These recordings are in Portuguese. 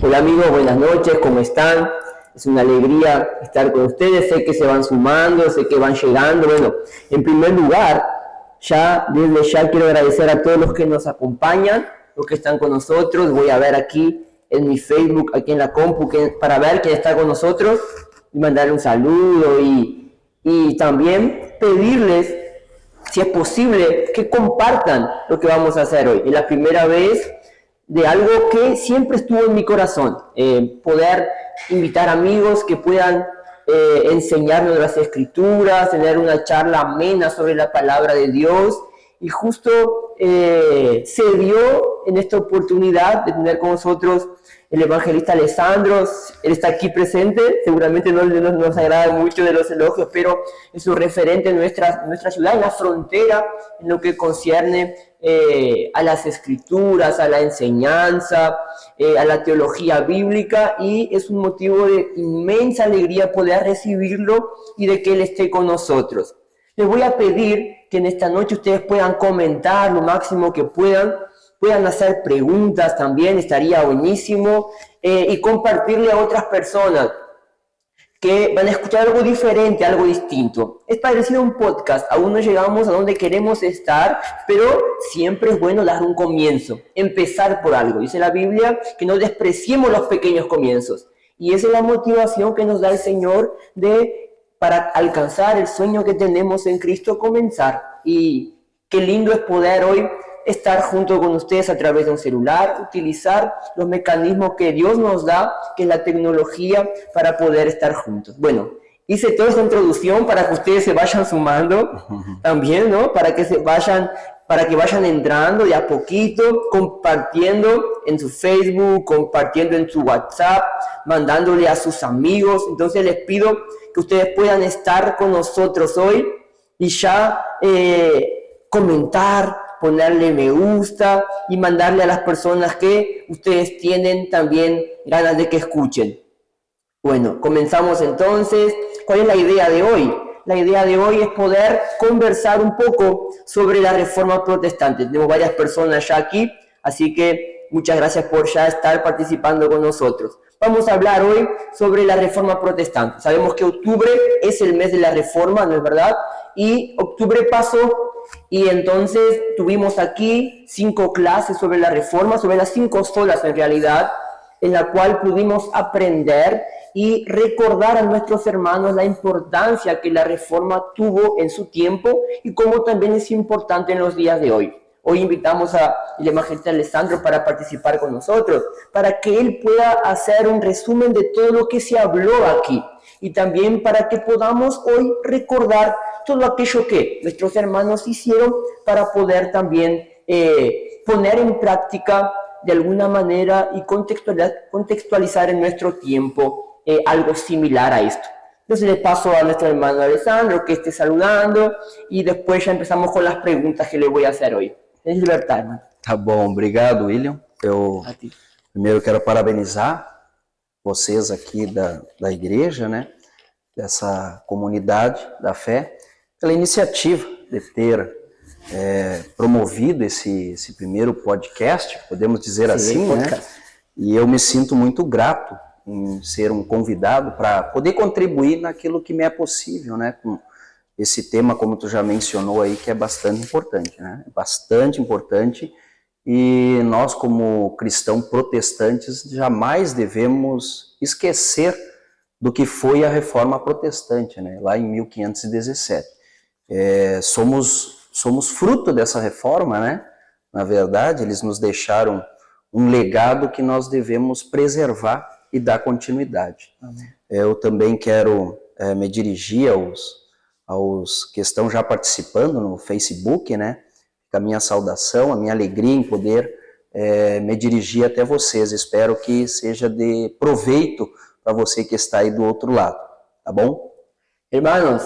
Hola amigos, buenas noches, ¿cómo están? Es una alegría estar con ustedes, sé que se van sumando, sé que van llegando. Bueno, en primer lugar, desde ya quiero agradecer a todos los que nos acompañan, los que están con nosotros. Voy a ver aquí en mi Facebook, aquí en la compu, para ver quién está con nosotros y mandarle un saludo y también pedirles, si es posible, que compartan lo que vamos a hacer hoy. Es la primera vez de algo que siempre estuvo en mi corazón, poder invitar amigos que puedan enseñarnos las escrituras, tener una charla amena sobre la palabra de Dios, y justo se dio en esta oportunidad de tener con nosotros el evangelista Alessandro. Él está aquí presente, seguramente no nos agrada mucho de los elogios, pero es un referente en nuestra ciudad, en la frontera, en lo que concierne a las escrituras, a la enseñanza, a la teología bíblica, y es un motivo de inmensa alegría poder recibirlo y de que él esté con nosotros. Les voy a pedir que en esta noche ustedes puedan comentar lo máximo que puedan hacer preguntas también, estaría buenísimo, y compartirle a otras personas que van a escuchar algo diferente, algo distinto. Es parecido a un podcast, aún no llegamos a donde queremos estar, pero siempre es bueno dar un comienzo, empezar por algo. Dice la Biblia que no despreciemos los pequeños comienzos, y esa es la motivación que nos da el Señor para alcanzar el sueño que tenemos en Cristo, comenzar. Y qué lindo es poder hoy estar junto con ustedes a través de un celular, utilizar los mecanismos que Dios nos da, que es la tecnología, para poder estar juntos. Bueno, hice toda esta introducción para que ustedes se vayan sumando también, ¿no? Para que vayan entrando de a poquito, compartiendo en su Facebook, compartiendo en su WhatsApp, mandándole a sus amigos. Entonces les pido que ustedes puedan estar con nosotros hoy y ya comentar, ponerle me gusta y mandarle a las personas que ustedes tienen también ganas de que escuchen. Bueno, comenzamos entonces. ¿Cuál es la idea de hoy? La idea de hoy es poder conversar un poco sobre la Reforma Protestante. Tenemos varias personas ya aquí, así que muchas gracias por ya estar participando con nosotros. Vamos a hablar hoy sobre la Reforma Protestante. Sabemos que octubre es el mes de la Reforma, ¿no es verdad? Y octubre pasó, y entonces tuvimos aquí 5 clases sobre la Reforma, sobre las 5 solas en realidad, en la cual pudimos aprender y recordar a nuestros hermanos la importancia que la Reforma tuvo en su tiempo y cómo también es importante en los días de hoy. Hoy invitamos al evangelista Alessandro para participar con nosotros, para que él pueda hacer un resumen de todo lo que se habló aquí, y también para que podamos hoy recordar todo aquello que nuestros hermanos hicieron para poder también poner en práctica de alguna manera y contextualizar en nuestro tiempo algo similar a esto. Entonces le paso a nuestro hermano Alessandro que esté saludando, y después ya empezamos con las preguntas que le voy a hacer hoy. Tens libertad, irmão. Tá bom, obrigado, William. Eu primeiro quero parabenizar vocês aqui da igreja, né, dessa comunidade da fé, pela iniciativa de ter promovido esse primeiro podcast, podemos dizer assim, né? E eu me sinto muito grato em ser um convidado para poder contribuir naquilo que me é possível, né, com esse tema, como tu já mencionou aí, que é bastante importante, né? Bastante importante, e nós, como cristãos protestantes, jamais devemos esquecer do que foi a Reforma Protestante, né? Lá em 1517. Somos fruto dessa reforma, né? Na verdade, eles nos deixaram um legado que nós devemos preservar e dar continuidade. Amém. Eu também quero me dirigir aos que estão já participando no Facebook, né? A minha saudação, a minha alegria em poder me dirigir até vocês. Espero que seja de proveito para você que está aí do outro lado, tá bom? Hermanos,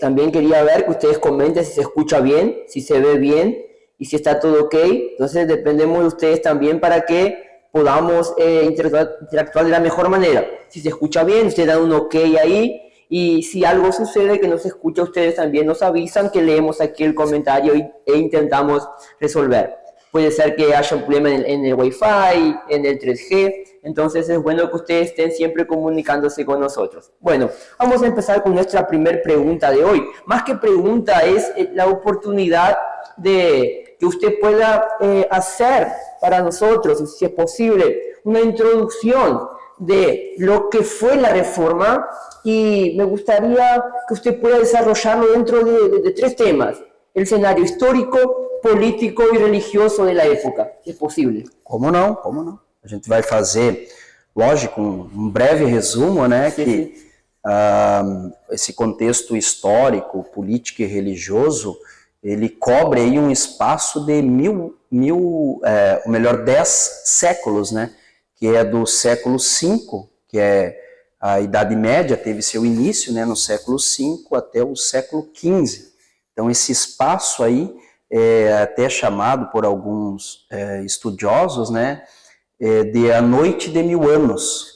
también quería ver que ustedes comenten si se escucha bien, si se ve bien y si está todo ok. Entonces dependemos de ustedes también para que podamos interactuar de la mejor manera. Si se escucha bien, ustedes dan un ok ahí. Y si algo sucede que no se escucha, ustedes también nos avisan, que leemos aquí el comentario e intentamos resolver. puede ser que haya un problema en el Wi-Fi, en el 3G, entonces es bueno que ustedes estén siempre comunicándose con nosotros. Bueno, vamos a empezar con nuestra primera pregunta de hoy. Más que pregunta, es la oportunidad de que usted pueda hacer para nosotros, si es posible, una introducción de lo que fue la reforma, y me gustaría que usted pueda desarrollarlo dentro de tres temas: el escenario histórico, político e religioso da época, se é possível. Como não, como não. A gente vai fazer, lógico, um breve resumo, né, Sim, que esse contexto histórico, político e religioso, ele cobre aí um espaço de 10 séculos, né, que é do século V, que é a Idade Média, teve seu início, né, no século V até o século XV. Então, esse espaço aí é até chamado por alguns estudiosos, né, de a Noite de Mil Anos.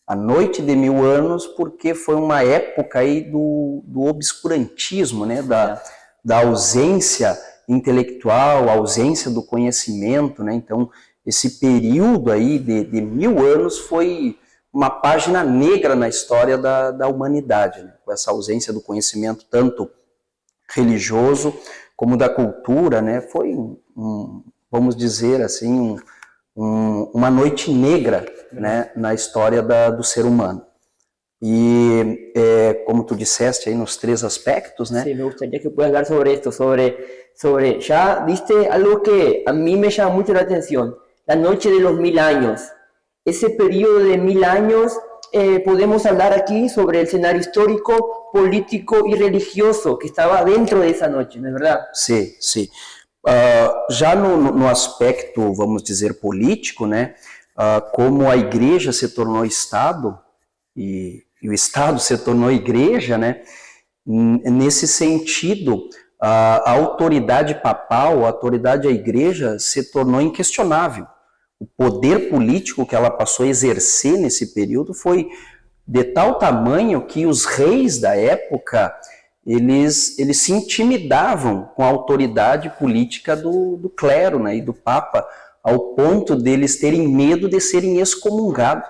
A Noite de Mil Anos porque foi uma época aí do obscurantismo, né, da ausência intelectual, a ausência do conhecimento, né? Então, esse período aí de 1000 anos foi uma página negra na história da humanidade, né? Com essa ausência do conhecimento tanto religioso como da cultura, né? Foi, vamos dizer assim, uma noite negra, né, na história do ser humano. E como tu disseste aí nos três aspectos, né? Sí, me gustaría que puedas hablar sobre esto, sobre ya diste algo que a mí me llama mucho la atención, la noche de los 1000 años. Ese periodo de 1000 años, podemos hablar aquí sobre el escenario histórico, político y religioso que estaba dentro de esa noche, ¿no es verdad? Sim, sim. Já no aspecto, vamos dizer, político, né? Como a igreja se tornou Estado e o Estado se tornou igreja, né? Nesse sentido, a autoridade papal, a autoridade da igreja se tornou inquestionável. O poder político que ela passou a exercer nesse período foi de tal tamanho que os reis da época, eles se intimidavam com a autoridade política do clero, né, e do Papa, ao ponto deles terem medo de serem excomungados.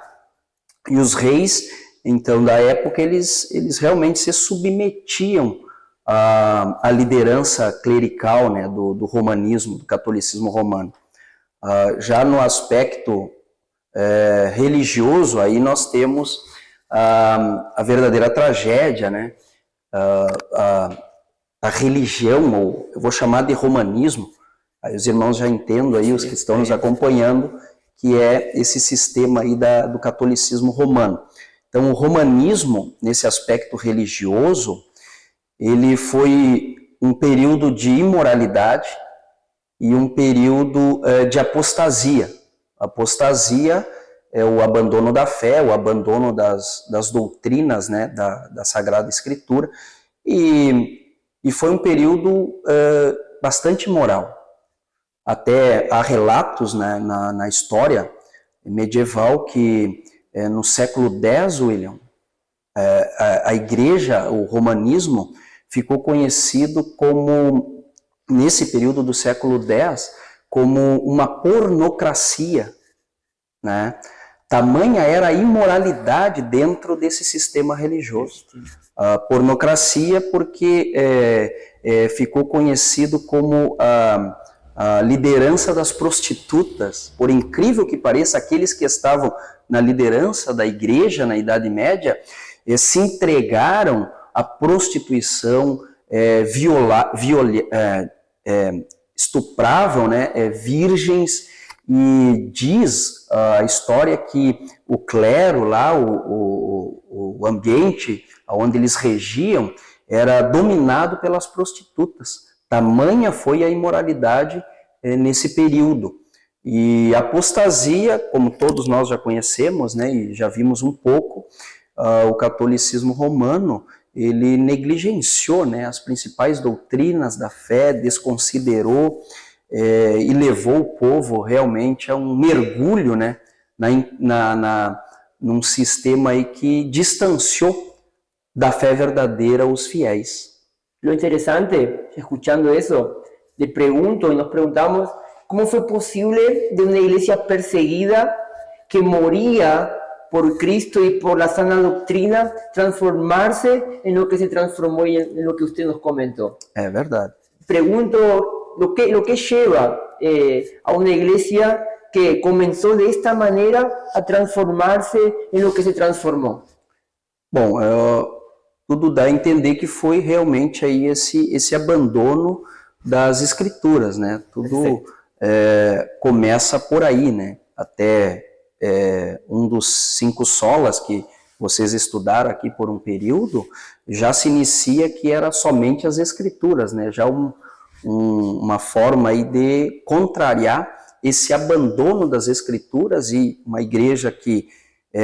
E os reis, então, da época, eles realmente se submetiam à liderança clerical, né, do romanismo, do catolicismo romano. Já no aspecto religioso, aí nós temos a verdadeira tragédia, né? A religião, ou eu vou chamar de romanismo, aí os irmãos já entendem, aí, os que estão nos acompanhando, que é esse sistema aí do catolicismo romano. Então, o romanismo, nesse aspecto religioso, ele foi um período de imoralidade e um período de apostasia. Apostasia é o abandono da fé, o abandono das doutrinas, né, da Sagrada Escritura, e foi um período bastante imoral. Até há relatos, né, na história medieval que no século X, William, a igreja, o romanismo, ficou conhecido como, nesse período do século X, como uma pornocracia, né? Tamanha era a imoralidade dentro desse sistema religioso. A pornocracia porque ficou conhecido como a liderança das prostitutas. Por incrível que pareça, aqueles que estavam na liderança da igreja na Idade Média se entregaram à prostituição, estupravam, né, virgens, e diz a história que o clero lá, o ambiente onde eles regiam, era dominado pelas prostitutas. Tamanha foi a imoralidade nesse período. E a apostasia, como todos nós já conhecemos, né, e já vimos um pouco, o catolicismo romano, ele negligenciou, né, as principais doutrinas da fé, desconsiderou e levou o povo realmente a um mergulho, né, num sistema aí que distanciou da fé verdadeira os fiéis. Lo interesante, escuchando eso, le pregunto y nos preguntamos, ¿Cómo fue posible de una iglesia perseguida que moría por Cristo y por la sana doctrina transformarse en lo que se transformó y en lo que usted nos comentó? É verdade. Pregunto, lo que lleva a una iglesia que comenzó de esta manera a transformarse en lo que se transformó? Bom, tudo dá a entender que foi realmente aí esse abandono das escrituras, né? Tudo começa por aí, né? Até um dos 5 solas que vocês estudaram aqui por um período, já se inicia que era somente as escrituras, né? Já uma forma aí de contrariar esse abandono das escrituras, e uma igreja que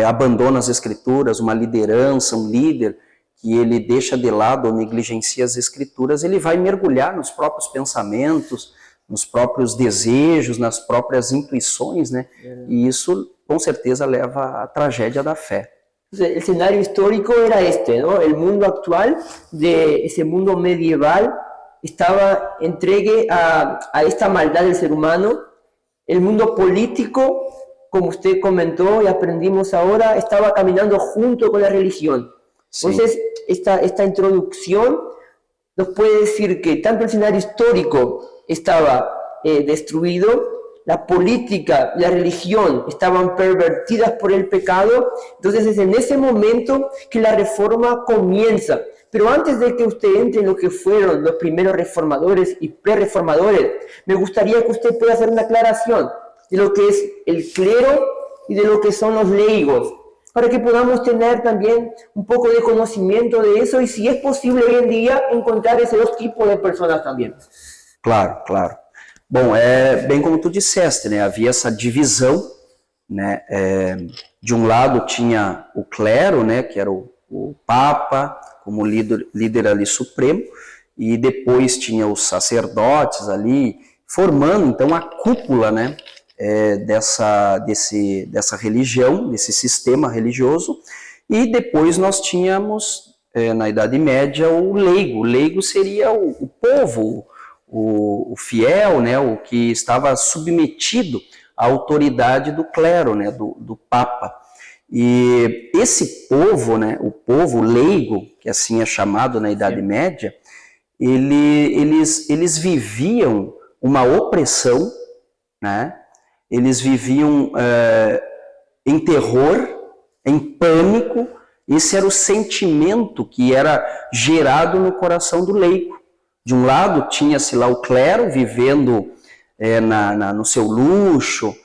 abandona as escrituras, uma liderança, um líder que ele deixa de lado ou negligencia as escrituras, ele vai mergulhar nos próprios pensamentos, nos próprios desejos, nas próprias intuições, né? E isso, com certeza, leva à tragédia da fé. El escenario histórico era este, ¿no? El mundo actual, de ese mundo medieval, estaba entregue a esta maldad del ser humano. El mundo político, como usted comentó y aprendimos ahora, estaba caminando junto con la religión. Sí. Entonces, esta introducción nos puede decir que tanto el escenario histórico estaba destruido, la política y la religión estaban pervertidas por el pecado. Entonces es en ese momento que la reforma comienza. Pero antes de que usted entre en lo que fueron los primeros reformadores y pre-reformadores, me gustaría que usted pueda hacer una aclaración de lo que es el clero y de lo que son los laicos, para que podamos tener también un poco de conocimiento de eso y, si es posible hoy en día, encontrar esos 2 tipos de personas también. Claro, claro. Bom, bem como tu disseste, né? Havia essa divisão, né? De um lado tinha o clero, né? Que era o Papa, como líder ali supremo, e depois tinha os sacerdotes ali, formando então a cúpula, né? Dessa religião, desse sistema religioso. E depois nós tínhamos, na Idade Média, o leigo. O leigo seria o povo, o fiel, né, o que estava submetido à autoridade do clero, né, do Papa. E esse povo, né, o povo leigo, que assim é chamado na Idade Média, eles viviam uma opressão, né? Eles viviam em terror, em pânico. Esse era o sentimento que era gerado no coração do leigo. De um lado, tinha-se lá o clero vivendo no seu luxo,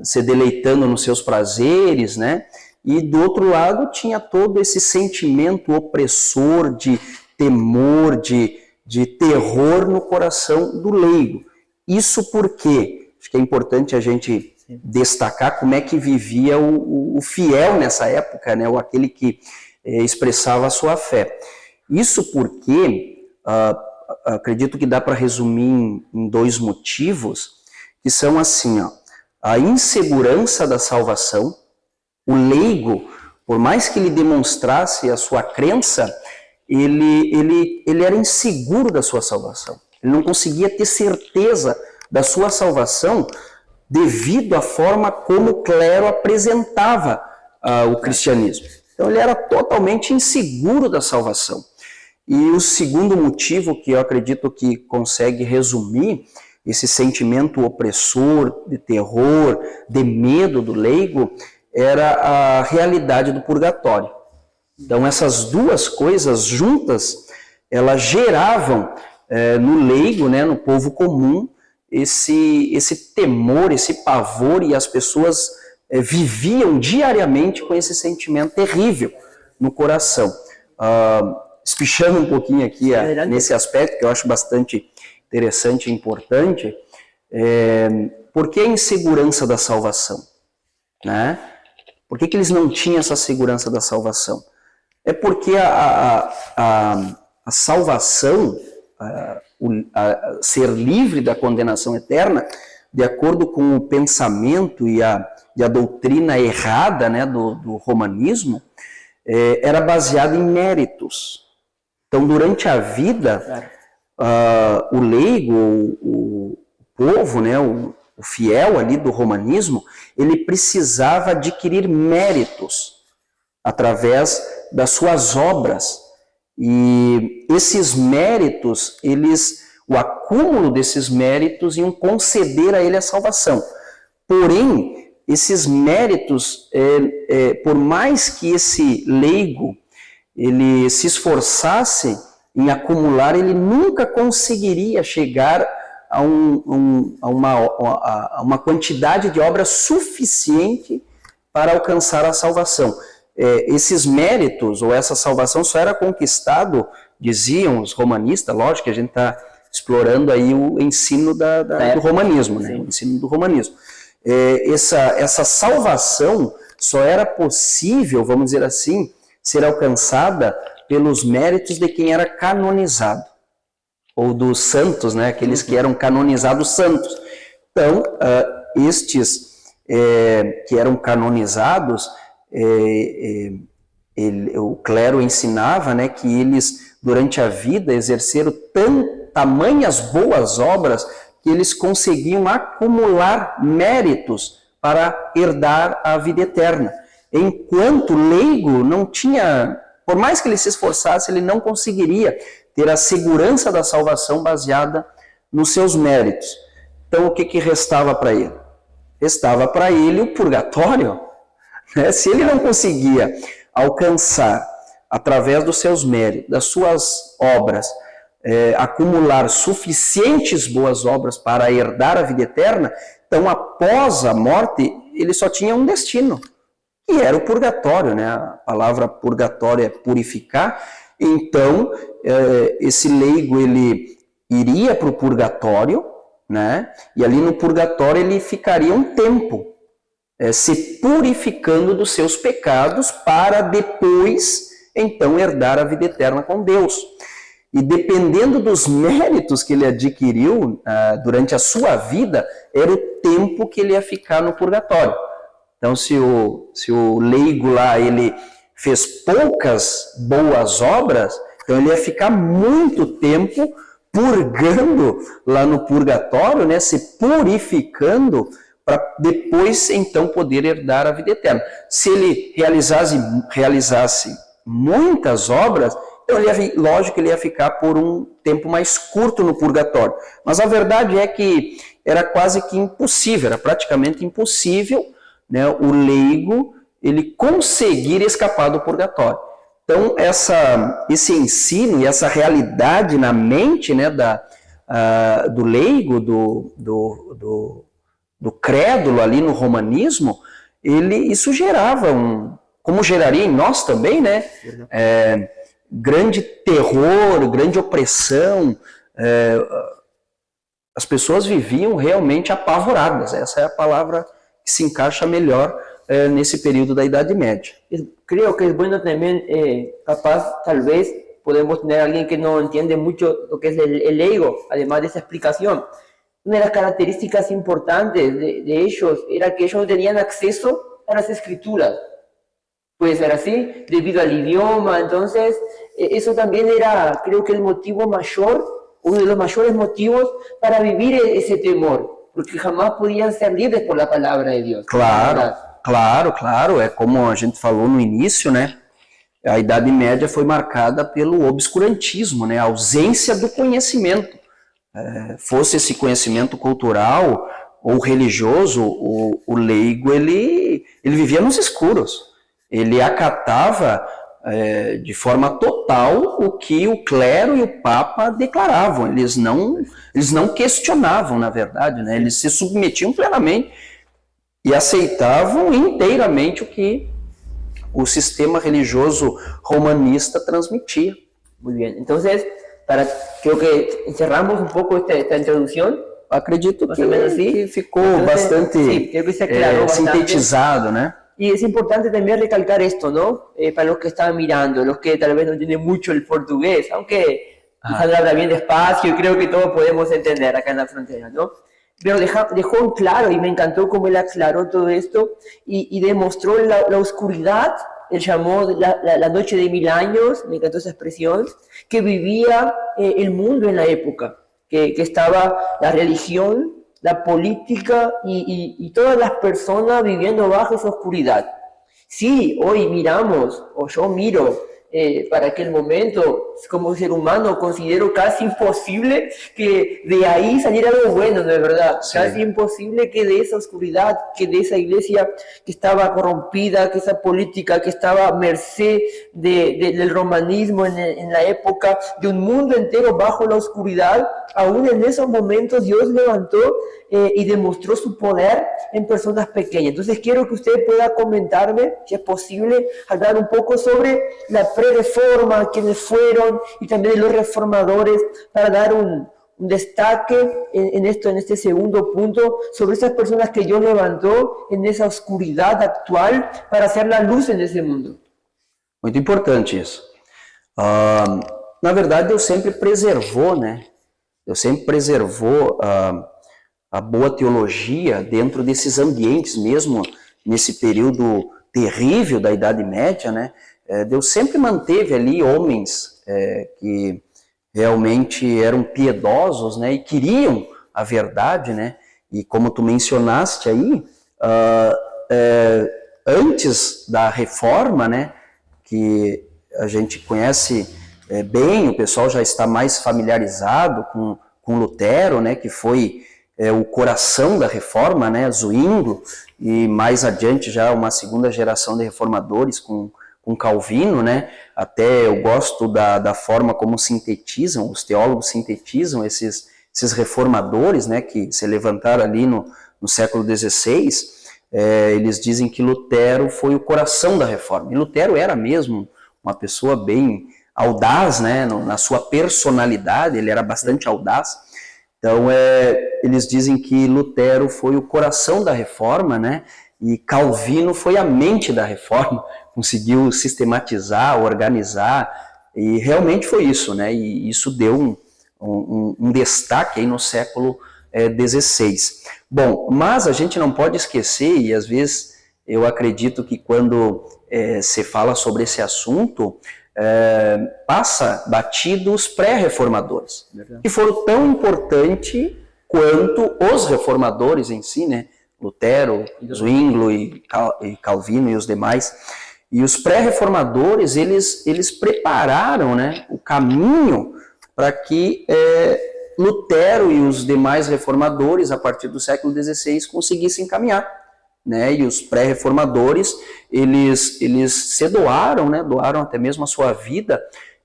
se deleitando nos seus prazeres, né? E do outro lado, tinha todo esse sentimento opressor de temor, de terror no coração do leigo. Isso porque, acho que é importante a gente destacar como é que vivia o fiel nessa época, né? Ou aquele que expressava a sua fé. Isso porque... acredito que dá para resumir em 2 motivos, que são assim, ó, a insegurança da salvação. O leigo, por mais que ele demonstrasse a sua crença, ele era inseguro da sua salvação. Ele não conseguia ter certeza da sua salvação devido à forma como o clero apresentava o cristianismo. Então ele era totalmente inseguro da salvação. E o segundo motivo que eu acredito que consegue resumir esse sentimento opressor, de terror, de medo do leigo, era a realidade do purgatório. Então essas 2 coisas juntas, elas geravam no leigo, né, no povo comum, esse temor, esse pavor, e as pessoas viviam diariamente com esse sentimento terrível no coração. Espichando um pouquinho aqui nesse aspecto, que eu acho bastante interessante e importante, por que a insegurança da salvação? Né? Por que eles não tinham essa segurança da salvação? É porque a salvação, ser livre da condenação eterna, de acordo com o pensamento e a doutrina errada, né, do romanismo, era baseada em méritos. Então, durante a vida, o leigo, o povo, né, o fiel ali do romanismo, ele precisava adquirir méritos através das suas obras. E esses méritos, o acúmulo desses méritos iam conceder a ele a salvação. Porém, esses méritos, por mais que esse leigo ele se esforçasse em acumular, ele nunca conseguiria chegar a uma quantidade de obras suficiente para alcançar a salvação. Esses méritos, ou essa salvação, só era conquistado, diziam os romanistas, lógico que a gente está explorando aí o ensino do romanismo, né? O ensino do romanismo. Essa salvação só era possível, vamos dizer assim, ser alcançada pelos méritos de quem era canonizado, ou dos santos, né? Aqueles que eram canonizados santos. Então, estes que eram canonizados, o clero ensinava, né, que eles, durante a vida, exerceram tamanhas boas obras que eles conseguiam acumular méritos para herdar a vida eterna. Enquanto leigo não tinha, por mais que ele se esforçasse, ele não conseguiria ter a segurança da salvação baseada nos seus méritos. Então, o que restava para ele? Restava para ele o purgatório. Se ele não conseguia alcançar, através dos seus méritos, das suas obras, acumular suficientes boas obras para herdar a vida eterna, então, após a morte, ele só tinha um destino, que era o purgatório, né? A palavra purgatório é purificar. Então, esse leigo, ele iria para o purgatório, né? E ali no purgatório ele ficaria um tempo, se purificando dos seus pecados, para depois, então, herdar a vida eterna com Deus. E dependendo dos méritos que ele adquiriu durante a sua vida, era o tempo que ele ia ficar no purgatório. Então, se o leigo lá, ele fez poucas boas obras, então ele ia ficar muito tempo purgando lá no purgatório, né, se purificando, para depois, então, poder herdar a vida eterna. Se ele realizasse muitas obras, então, lógico que ele ia ficar por um tempo mais curto no purgatório. Mas a verdade é que era quase que impossível, era praticamente impossível, né, o leigo ele conseguir escapar do purgatório. Então, esse ensino e essa realidade na mente, né, do leigo, do crédulo ali no romanismo, isso gerava como geraria em nós também, né, grande terror, grande opressão. As pessoas viviam realmente apavoradas. Essa é a palavra que se encaixa melhor nesse período da Idade Média. Creo que es bueno también, capaz, tal vez, podemos tener a alguien que no entiende mucho lo que es el ego, además de esa explicación. Una de las características importantes de ellos era que ellos no tenían acceso a las escrituras. Puede ser así, debido al idioma. Entonces, eso también era, creo que el motivo mayor, uno de los mayores motivos para vivir ese temor, porque jamás podían ser libres por la palabra de Dios. Claro. É como a gente falou no início, né? A Idade Média foi marcada pelo obscurantismo, né? A ausência do conhecimento. Fosse esse conhecimento cultural ou religioso, o leigo, ele vivia nos escuros. Ele acatava de forma total o que o clero e o papa declaravam. Eles não questionavam, na verdade, né? Eles se submetiam plenamente e aceitavam inteiramente o que o sistema religioso romanista transmitia. Muy bien. Entonces, creo que encerramos un poco esta introducción. Acredito que ficou bastante sintetizado, né? Y es importante también recalcar esto, ¿no? Para los que están mirando, los que tal vez no entienden mucho el portugués, aunque habla bien despacio y creo que todos podemos entender acá en la frontera, ¿no? Pero dejó claro, y me encantó cómo él aclaró todo esto y demostró la oscuridad, él llamó la noche de 1000 años, me encantó esa expresión, que vivía el mundo en la época, que estaba la religión la política y todas las personas viviendo bajo esa oscuridad. Sí, hoy miramos, o yo miro, para aquel momento, como ser humano, considero casi imposible que de ahí saliera algo bueno, ¿no es verdad? Sí. Casi imposible que de esa oscuridad, que de esa iglesia que estaba corrompida, que esa política que estaba a merced del romanismo en la época, de un mundo entero bajo la oscuridad, aún en esos momentos Dios levantó y demostró su poder en personas pequeñas. Entonces quiero que usted pueda comentarme, si es posible, hablar un poco sobre la pre-reforma, quiénes fueron, y también de los reformadores, para dar un destaque en este segundo punto, sobre esas personas que Dios levantó en esa oscuridad actual para hacer la luz en esse mundo. Muito importante isso. Na verdade, Deus sempre preservou, né? Deus sempre preservou a boa teologia dentro desses ambientes, mesmo nesse período terrível da Idade Média, né? Deus sempre manteve ali homens que realmente eram piedosos, né? E queriam a verdade, né? E como tu mencionaste aí, antes da Reforma, né? Que a gente conhece bem, o pessoal já está mais familiarizado com Lutero, né? Que foi o coração da Reforma, né? Zwinglio, e mais adiante já uma segunda geração de reformadores com Calvino, né? Até eu gosto da forma como sintetizam, os teólogos sintetizam esses reformadores, né? Que se levantaram ali no século XVI. Eles dizem que Lutero foi o coração da Reforma. E Lutero era mesmo uma pessoa bem audaz, né? Na sua personalidade, ele era bastante audaz. Então, eles dizem que Lutero foi o coração da Reforma, né? E Calvino foi a mente da Reforma, conseguiu sistematizar, organizar, e realmente foi isso, né? E isso deu um destaque aí no século XVI. Bom, mas a gente não pode esquecer, e às vezes eu acredito que quando se fala sobre esse assunto, passa batido os pré-reformadores, que foram tão importantes quanto os reformadores em si, né? Lutero, Zwinglio e Calvino e os demais. E os pré-reformadores, eles prepararam, né, o caminho para que Lutero e os demais reformadores, a partir do século XVI, conseguissem caminhar, né? E os pré-reformadores, eles se doaram, né? Doaram até mesmo a sua vida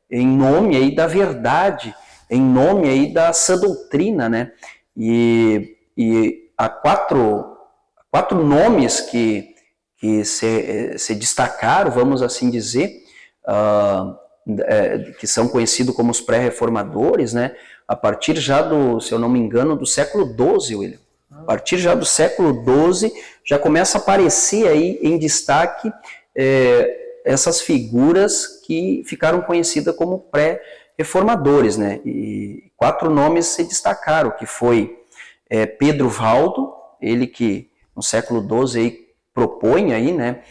em nome aí da verdade, em nome aí da sã doutrina, né? E há quatro nomes que se destacaram, vamos assim dizer, que são conhecidos como os pré-reformadores, né? A partir já se eu não me engano, do século XII, William. A partir já do século XII, já começa a aparecer aí em destaque essas figuras que ficaram conhecidas como pré-reformadores, né? E 4 nomes se destacaram, que foi Pedro Valdo, ele que no século XII aí propõe aí, né,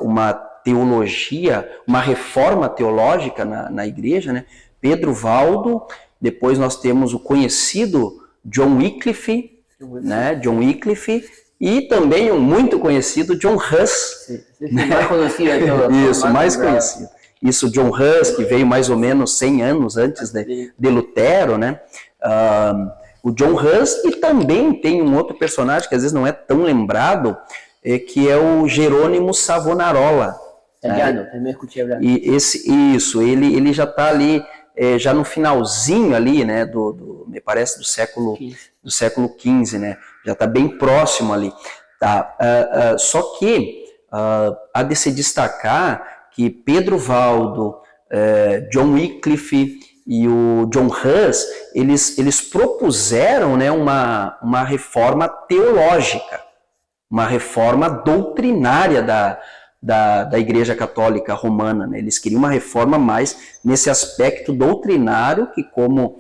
uma teologia, uma reforma teológica na igreja, né? Pedro Valdo. Depois nós temos o conhecido John Wycliffe, né? John Wycliffe, e também o muito conhecido John Huss. Né? Mais conhecido. Isso, mais conhecido. Isso, John Huss, que veio mais ou menos 100 anos antes de Lutero, né? O John Huss, e também tem um outro personagem que às vezes não é tão lembrado, que é o Jerônimo Savonarola. Italiano, também escutei hablar. E ele já está ali, já no finalzinho ali, né, me parece do século XV, né, já está bem próximo ali. Tá? Só que há de se destacar que Pedro Valdo, John Wycliffe e o John Huss, eles propuseram, né, uma reforma teológica, uma reforma doutrinária da Igreja Católica Romana, né? Eles queriam uma reforma mais nesse aspecto doutrinário que, como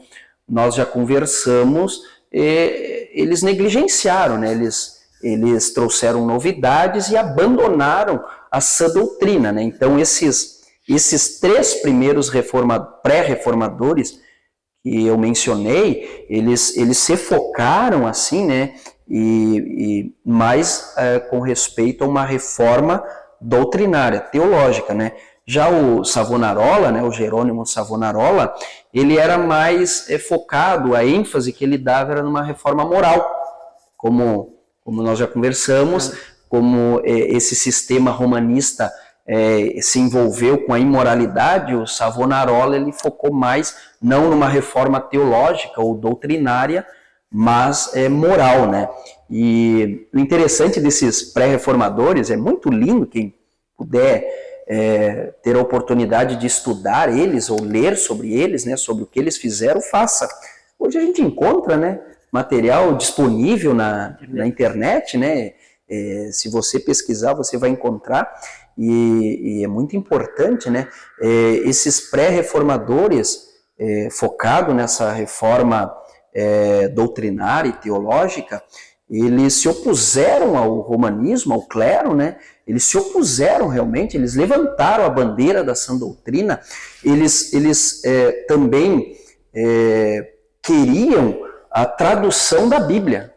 nós já conversamos, eles negligenciaram, né? Eles trouxeram novidades e abandonaram a sã doutrina, né? Então, esses 3 primeiros pré-reformadores, que eu mencionei, eles se focaram assim, né, e mais com respeito a uma reforma doutrinária, teológica, né. Já o Savonarola, né, o Jerônimo Savonarola, ele era mais focado, a ênfase que ele dava era numa reforma moral, como nós já conversamos, como esse sistema romanista se envolveu com a imoralidade, o Savonarola ele focou mais não numa reforma teológica ou doutrinária, mas moral, né? E o interessante desses pré-reformadores, é muito lindo, quem puder ter a oportunidade de estudar eles ou ler sobre eles, né, sobre o que eles fizeram, faça. Hoje a gente encontra, né, material disponível na internet, né? Se você pesquisar, você vai encontrar, e é muito importante, né? Esses pré-reformadores, focado nessa reforma doutrinária e teológica, eles se opuseram ao romanismo, ao clero, né? Eles se opuseram realmente, eles levantaram a bandeira da sã doutrina, eles também queriam a tradução da Bíblia,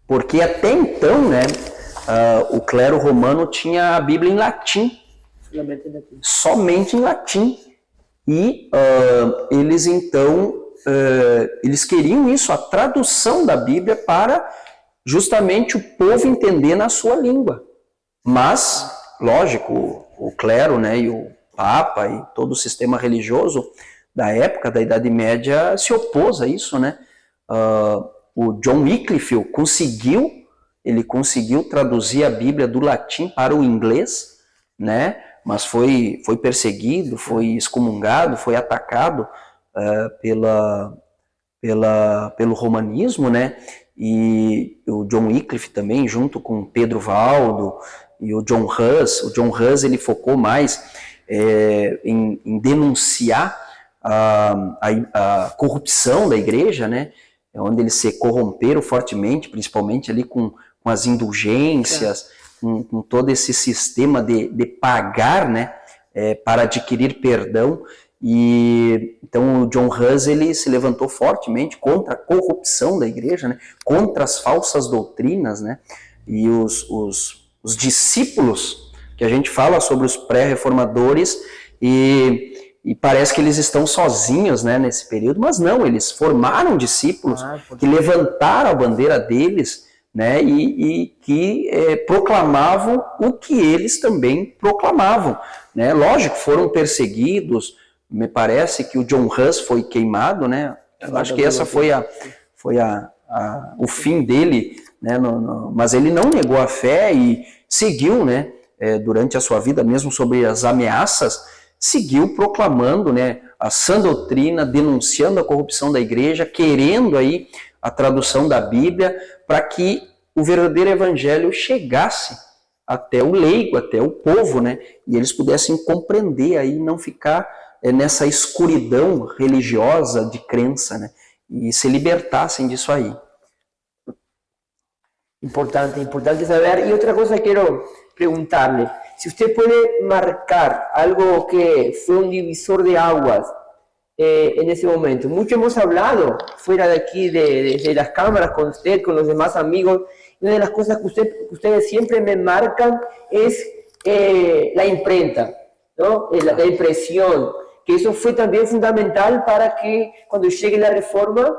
porque até então, né, o clero romano tinha a Bíblia em latim, somente em latim, e eles então eles queriam isso, a tradução da Bíblia para justamente o povo entender na sua língua. Mas, lógico, o clero, né, e o Papa e todo o sistema religioso da época, da Idade Média, se opôs a isso, né? O John Wycliffe conseguiu traduzir a Bíblia do latim para o inglês, né? Mas foi perseguido, foi excomungado, foi atacado pelo romanismo, né? E o John Wycliffe também, junto com Pedro Valdo e o John Hus, ele focou mais em denunciar a corrupção da igreja, né? Onde eles se corromperam fortemente, principalmente ali com as indulgências, com todo esse sistema de pagar, né, para adquirir perdão. E então o John Hus ele se levantou fortemente contra a corrupção da igreja, né, contra as falsas doutrinas, né, e os discípulos, que a gente fala sobre os pré-reformadores, e parece que eles estão sozinhos, né, nesse período, mas não, eles formaram discípulos que levantaram a bandeira deles, né, e que proclamavam o que eles também proclamavam, né. Lógico, foram perseguidos, me parece que o John Hus foi queimado, né, eu acho que essa foi o fim dele, né, mas ele não negou a fé e seguiu, né, durante a sua vida, mesmo sobre as ameaças, seguiu proclamando, né, a sã doutrina, denunciando a corrupção da igreja, querendo aí a tradução da Bíblia para que o verdadeiro evangelho chegasse até o leigo, até o povo, né, e eles pudessem compreender aí, não ficar nessa escuridão religiosa de crença, né, e se libertassem disso aí. Importante saber. Y otra cosa quiero preguntarle, si usted puede marcar algo que fue un divisor de aguas en ese momento. Mucho hemos hablado fuera de aquí, de las cámaras, con usted, con los demás amigos. Y una de las cosas que ustedes siempre me marcan es la imprenta, ¿no? La impresión, que eso fue también fundamental para que cuando llegue la reforma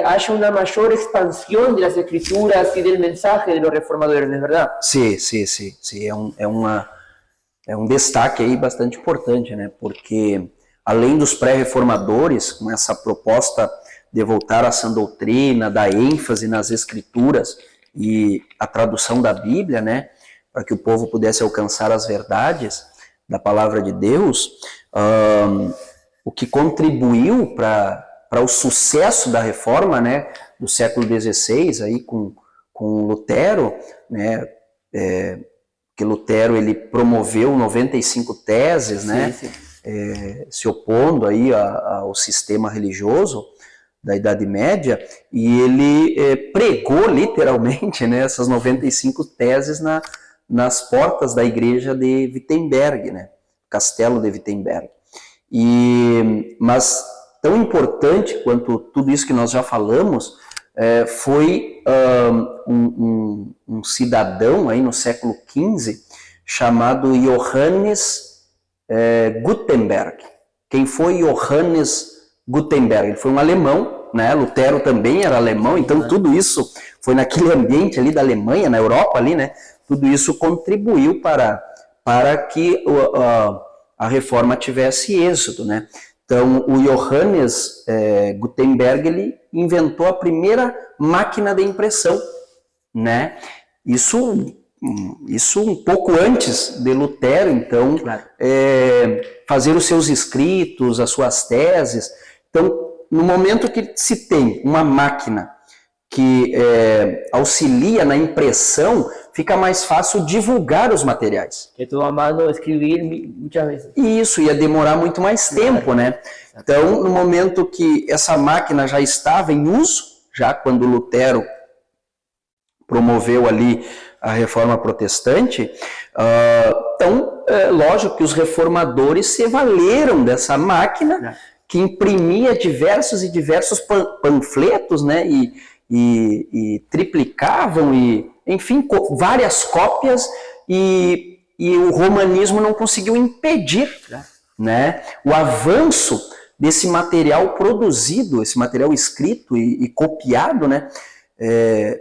haya una mayor expansión de las escrituras y del mensaje de los reformadores, ¿no es verdad? Sim, é um destaque aí bastante importante, né? Porque além dos pré-reformadores, com essa proposta de voltar à sã doutrina, da ênfase nas escrituras e a tradução da Bíblia, né? Para que o povo pudesse alcançar as verdades da palavra de Deus, o que contribuiu para o sucesso da reforma, né, do século XVI, aí com Lutero, né, que Lutero ele promoveu 95 teses, né, se opondo aí ao sistema religioso da Idade Média, e ele pregou literalmente, né, essas 95 teses nas portas da igreja de Wittenberg, né, Castelo de Wittenberg. Mas tão importante quanto tudo isso que nós já falamos, foi um cidadão aí no século XV chamado Johannes Gutenberg. Quem foi Johannes Gutenberg? Ele foi um alemão, né? Lutero também era alemão, então tudo isso foi naquele ambiente ali da Alemanha, na Europa ali, né? Tudo isso contribuiu para que a reforma tivesse êxito, né? Então, o Johannes Gutenberg, ele inventou a primeira máquina de impressão, né? Isso um pouco antes de Lutero, então, claro. Fazer os seus escritos, as suas teses. Então, no momento que se tem uma máquina que auxilia na impressão, fica mais fácil divulgar os materiais. Que tu a mano escrever muitas vezes. Isso, ia demorar muito mais tempo, né? Então, no momento que essa máquina já estava em uso, já quando Lutero promoveu ali a reforma protestante, então, lógico que os reformadores se valeram dessa máquina que imprimia diversos e diversos panfletos, né? E triplicavam, enfim, várias cópias, e o romanismo não conseguiu impedir, né, o avanço desse material produzido, esse material escrito e copiado, né?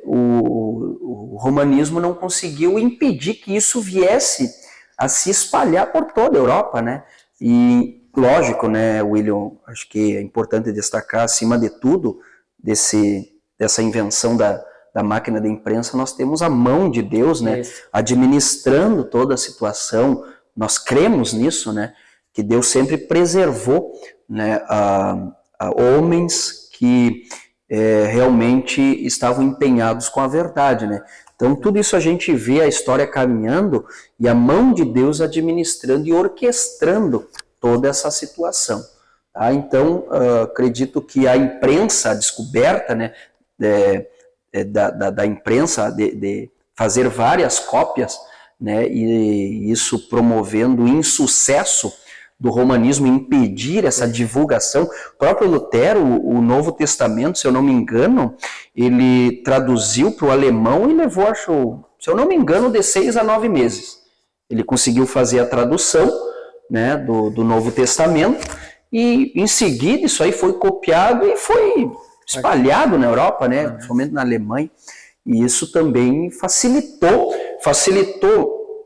O romanismo não conseguiu impedir que isso viesse a se espalhar por toda a Europa, né? E, lógico, né, William, acho que é importante destacar, acima de tudo, dessa invenção da máquina de imprensa, nós temos a mão de Deus, né, administrando toda a situação. Nós cremos nisso, né, que Deus sempre preservou, né, a homens que realmente estavam empenhados com a verdade, né. Então, tudo isso a gente vê a história caminhando e a mão de Deus administrando e orquestrando toda essa situação. Tá? Então, acredito que a imprensa, a descoberta, né, da imprensa, de fazer várias cópias, né, e isso promovendo o insucesso do romanismo, impedir essa divulgação. O próprio Lutero, o Novo Testamento, se eu não me engano, ele traduziu para o alemão e levou, acho, se eu não me engano, de 6 a 9 meses. Ele conseguiu fazer a tradução, né, do Novo Testamento, e em seguida isso aí foi copiado e foi espalhado na Europa, né, principalmente na Alemanha, e isso também facilitou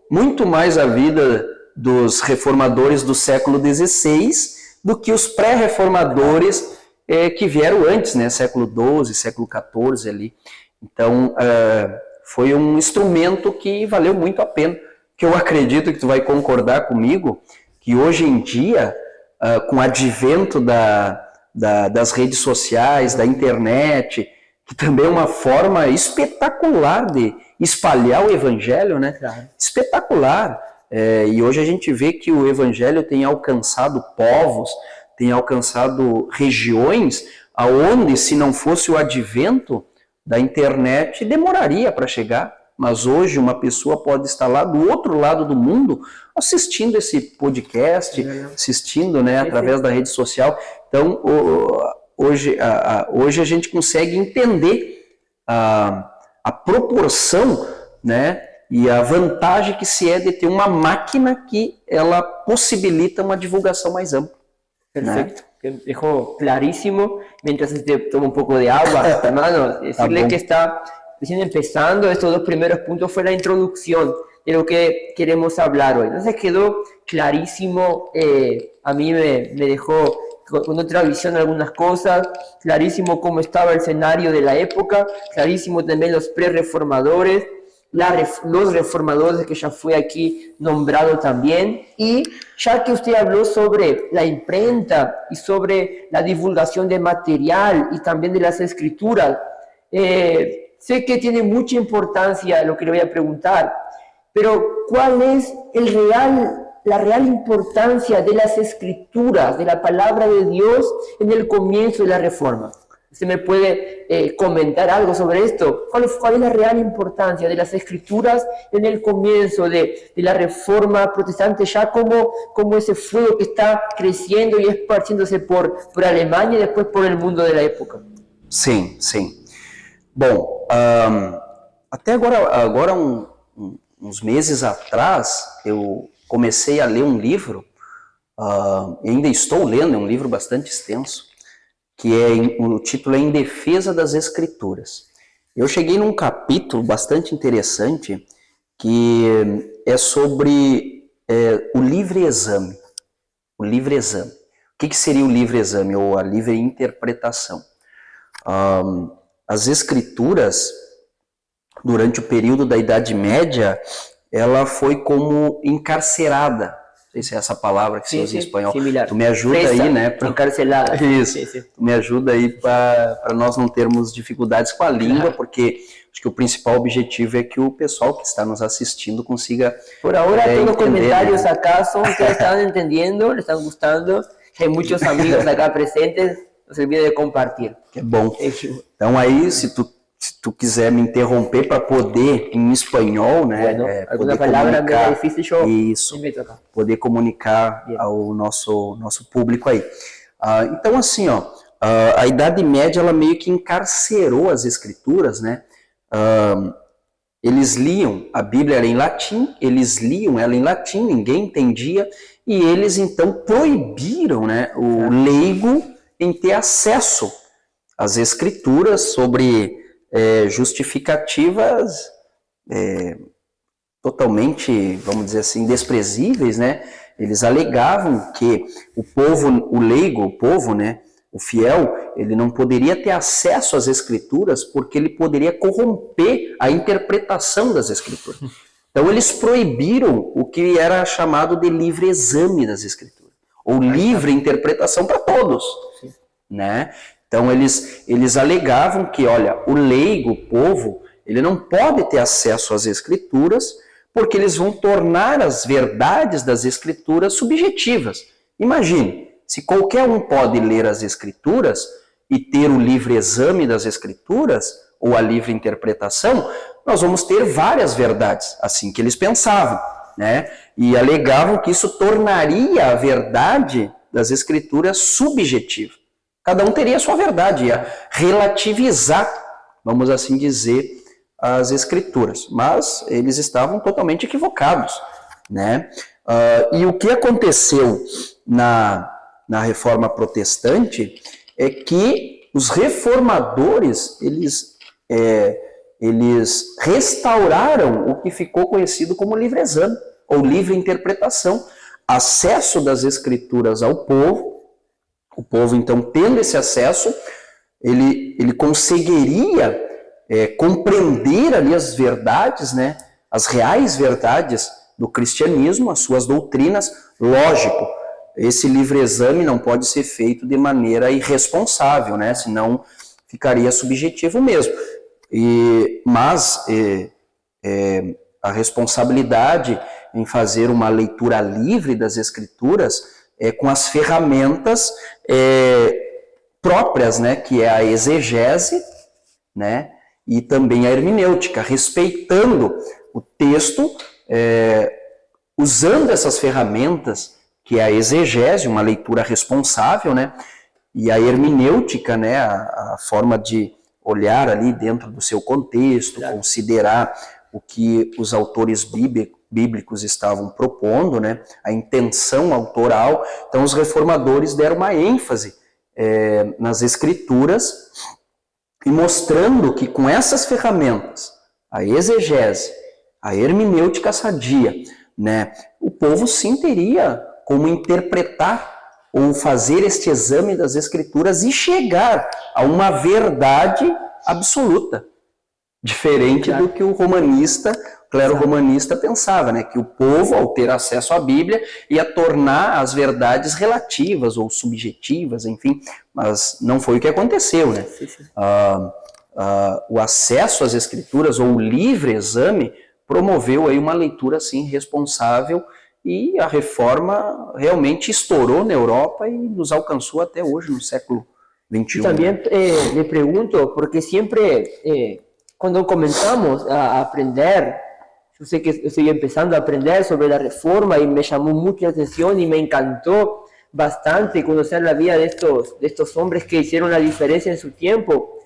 muito mais a vida dos reformadores do século XVI do que os pré-reformadores que vieram antes, né, século XII, século XIV ali. Então, foi um instrumento que valeu muito a pena, que eu acredito que tu vai concordar comigo, que hoje em dia, com o advento das redes sociais, da internet, que também é uma forma espetacular de espalhar o evangelho, né? Claro. Espetacular. E hoje a gente vê que o evangelho tem alcançado povos, tem alcançado regiões aonde, se não fosse o advento da internet, demoraria para chegar. Mas hoje uma pessoa pode estar lá do outro lado do mundo assistindo esse podcast, assistindo, né, através da rede social. Então, hoje a gente consegue entender a proporção, né, e a vantagem que se é de ter uma máquina que ela possibilita uma divulgação mais ampla. Perfecto. ¿No? Dejó clarísimo. Mientras toma un poco de agua, hermano, decirle que está recién empezando. Estos dos primeros puntos fue la introducción de lo que queremos hablar hoy. Entonces quedó clarísimo. A mí me dejó con otra visión algunas cosas, clarísimo cómo estaba el escenario de la época, clarísimo también los pre-reformadores, los reformadores que ya fue aquí nombrado también, y ya que usted habló sobre la imprenta y sobre la divulgación de material y también de las escrituras, sé que tiene mucha importancia lo que le voy a preguntar, pero ¿cuál es la real importancia de las escrituras, de la palabra de Dios en el comienzo de la Reforma? ¿Usted me puede comentar algo sobre esto? ¿Cuál es la real importancia de las escrituras en el comienzo de la reforma protestante, ya como ese fuego que está creciendo y esparciéndose por Alemania y después por el mundo de la época? Sim, sim. Bom, até agora uns meses atrás, eu comecei a ler um livro, e ainda estou lendo, é um livro bastante extenso, que o título é Em Defesa das Escrituras. Eu cheguei num capítulo bastante interessante, que é sobre o livre exame. O livre exame. O que seria o livre exame, ou a livre interpretação? As Escrituras, durante o período da Idade Média, ela foi como encarcerada. Não sei se é essa palavra que se usa em espanhol. Similar. Tu me ajuda aí, né? Encarcelada. Isso. Tu me ajuda aí para nós não termos dificuldades com a língua, porque acho que o principal objetivo é que o pessoal que está nos assistindo consiga. Por agora, todos os comentários né? acá são que estão entendendo, le estão gostando. Tem muitos amigos acá presentes. Não se olvide de compartilhar. Que é bom. Então aí, se tu quiser me interromper para poder, em espanhol, né? Bueno, poder palavra meio difícil, eu isso, poder comunicar ao nosso público aí. Então, assim, a Idade Média, ela meio que encarcerou as Escrituras, né? Eles liam, a Bíblia era em latim, eles liam ela em latim, ninguém entendia, e eles, então, proibiram, né, o leigo em ter acesso às Escrituras sobre justificativas totalmente, vamos dizer assim, desprezíveis, né? Eles alegavam que o povo, o leigo, o povo, né, o fiel, ele não poderia ter acesso às Escrituras porque ele poderia corromper a interpretação das Escrituras. Então eles proibiram o que era chamado de livre exame das Escrituras, ou livre interpretação para todos, né? Então eles alegavam que, olha, o leigo, o povo, ele não pode ter acesso às Escrituras porque eles vão tornar as verdades das Escrituras subjetivas. Imagine, se qualquer um pode ler as Escrituras e ter o livre exame das Escrituras, ou a livre interpretação, nós vamos ter várias verdades, assim que eles pensavam, né? E alegavam que isso tornaria a verdade das Escrituras subjetiva. Cada um teria a sua verdade, ia relativizar, vamos assim dizer, as Escrituras. Mas eles estavam totalmente equivocados, né? E o que aconteceu na Reforma Protestante é que os reformadores, eles restauraram o que ficou conhecido como livre exame, ou livre interpretação, acesso das Escrituras ao povo. O povo, então, tendo esse acesso, ele conseguiria compreender ali as verdades, né, as reais verdades do cristianismo, as suas doutrinas. Lógico, esse livre exame não pode ser feito de maneira irresponsável, né, senão ficaria subjetivo mesmo. Mas a responsabilidade em fazer uma leitura livre das Escrituras com as ferramentas próprias, né, que é a exegese, né, e também a hermenêutica, respeitando o texto, usando essas ferramentas, que é a exegese, uma leitura responsável, né, e a hermenêutica, né, a forma de olhar ali dentro do seu contexto, considerar o que os autores bíblicos estavam propondo, né, a intenção autoral. Então os reformadores deram uma ênfase nas Escrituras e mostrando que com essas ferramentas, a exegese, a hermenêutica sadia, né, o povo sim teria como interpretar ou fazer este exame das Escrituras e chegar a uma verdade absoluta, diferente do que o clero romanista pensava, né? Que o povo, ao ter acesso à Bíblia, ia tornar as verdades relativas ou subjetivas, enfim, mas não foi o que aconteceu, né? O acesso às Escrituras, ou o livre exame, promoveu aí uma leitura, assim, responsável, e a reforma realmente estourou na Europa e nos alcançou até hoje, no século 21. También le pregunto, porque siempre cuando comenzamos a aprender, yo sé que estoy empezando a aprender sobre la Reforma y me llamó mucho la atención y me encantó bastante conocer la vida de estos hombres que hicieron la diferencia en su tiempo.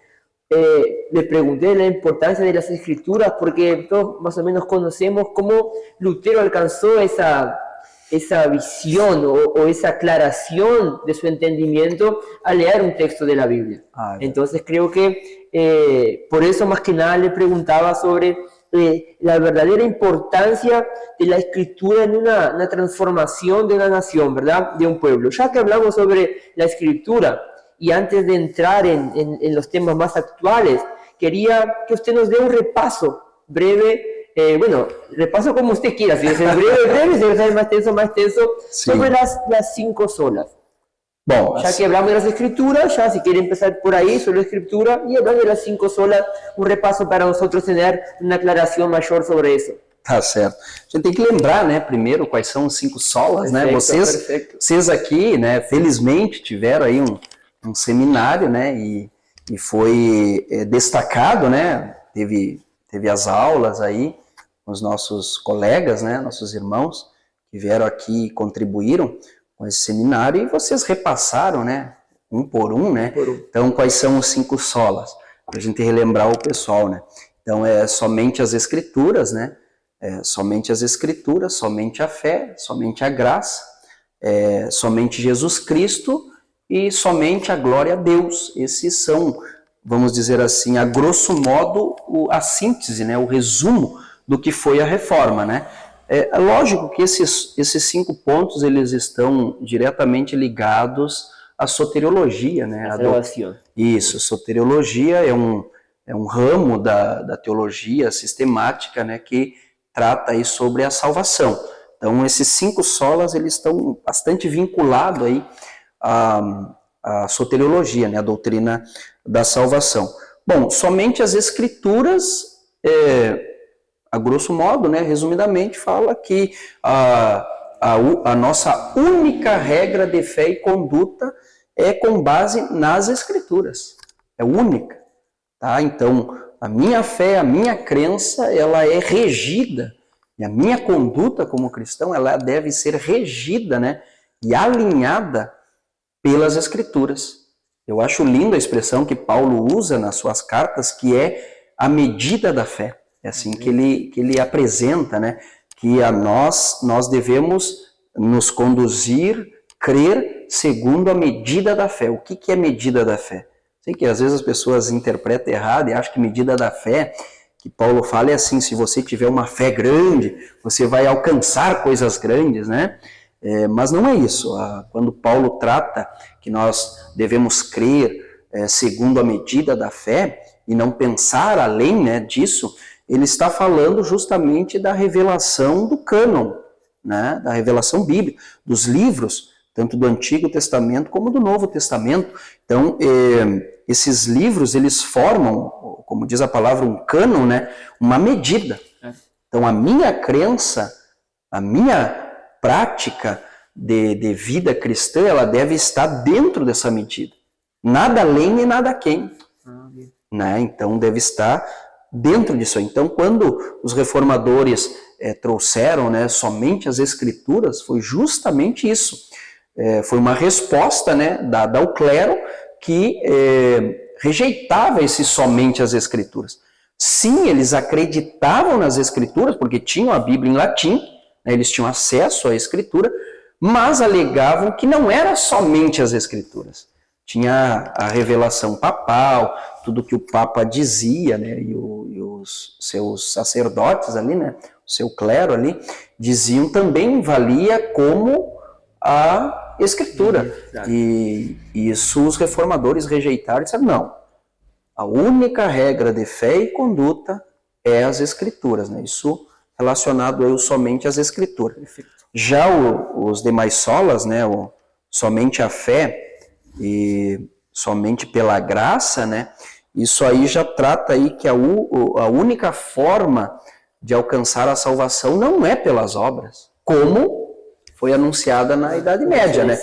Le pregunté la importancia de las Escrituras, porque todos más o menos conocemos cómo Lutero alcanzó esa visión o esa aclaración de su entendimiento al leer un texto de la Biblia. Entonces creo que por eso más que nada le preguntaba sobre la verdadera importancia de la Escritura en una transformación de una nación, ¿verdad? De un pueblo. Ya que hablamos sobre la Escritura, y antes de entrar en los temas más actuales, quería que usted nos dé un repaso breve, repaso como usted quiera, si es breve, si es más tenso, sí, sobre las 5 solas. Bom, ya que hablamos de las Escrituras, ya si quiere empezar por ahí, sobre la Escritura, y hablando de las 5 solas, un repaso para nosotros tener uma aclaração maior sobre isso. Tá certo. A gente tem que lembrar, né, primeiro, quais são os 5 solas, né? Vocês aqui, né, felizmente tiveram aí um seminário, né, e foi destacado, né, teve as aulas aí com os nossos colegas, né, nossos irmãos que vieram aqui e contribuíram com esse seminário, e vocês repassaram, né, um por um, né, então quais são os 5 solas, para a gente relembrar o pessoal, né, então somente as Escrituras, né, somente as Escrituras, somente a fé, somente a graça, somente Jesus Cristo e somente a glória a Deus. Esses são, vamos dizer assim, a grosso modo, a síntese, né, o resumo do que foi a reforma, né. É lógico que esses 5 pontos, eles estão diretamente ligados à soteriologia, né. Isso, soteriologia é um ramo da teologia sistemática, né, que trata aí sobre a salvação. Então, esses 5 solas, eles estão bastante vinculados aí a soteriologia, né, a doutrina da salvação. Bom, somente as Escrituras, a grosso modo, né, resumidamente, fala que a nossa única regra de fé e conduta é com base nas Escrituras. É única. Tá? Então, a minha fé, a minha crença, ela é regida, e a minha conduta como cristão, ela deve ser regida, né, e alinhada pelas Escrituras. Eu acho linda a expressão que Paulo usa nas suas cartas, que é a medida da fé. É assim que ele apresenta, né? Que nós devemos nos conduzir, crer segundo a medida da fé. O que é medida da fé? Sei que às vezes as pessoas interpretam errado e acham que medida da fé, que Paulo fala, é assim: se você tiver uma fé grande, você vai alcançar coisas grandes, né? Mas não é isso. Quando Paulo trata que nós devemos crer segundo a medida da fé e não pensar além, né, disso, ele está falando justamente da revelação do cânon, né, da revelação bíblica, dos livros, tanto do Antigo Testamento como do Novo Testamento. Então, esses livros, eles formam, como diz a palavra, um cânon, né, uma medida. Então, a minha crença, a minha prática de vida cristã, ela deve estar dentro dessa medida. Nada além e nada aquém. Né? Então, deve estar dentro disso. Então, quando os reformadores trouxeram, né, somente as Escrituras, foi justamente isso. Foi uma resposta, né, dada ao clero que rejeitava somente as Escrituras. Sim, eles acreditavam nas Escrituras, porque tinham a Bíblia em latim, né, eles tinham acesso à Escritura, mas alegavam que não era somente as Escrituras. Tinha a revelação papal, tudo que o Papa dizia, né, e os seus sacerdotes ali, né, o seu clero ali, diziam também valia como a Escritura. E isso os reformadores rejeitaram e disseram: não, a única regra de fé e conduta é as Escrituras, né? Isso relacionado somente às Escrituras. Já os demais solas, né, somente a fé e somente pela graça, né, isso aí já trata aí que a única forma de alcançar a salvação não é pelas obras, como foi anunciada na Idade Média, né,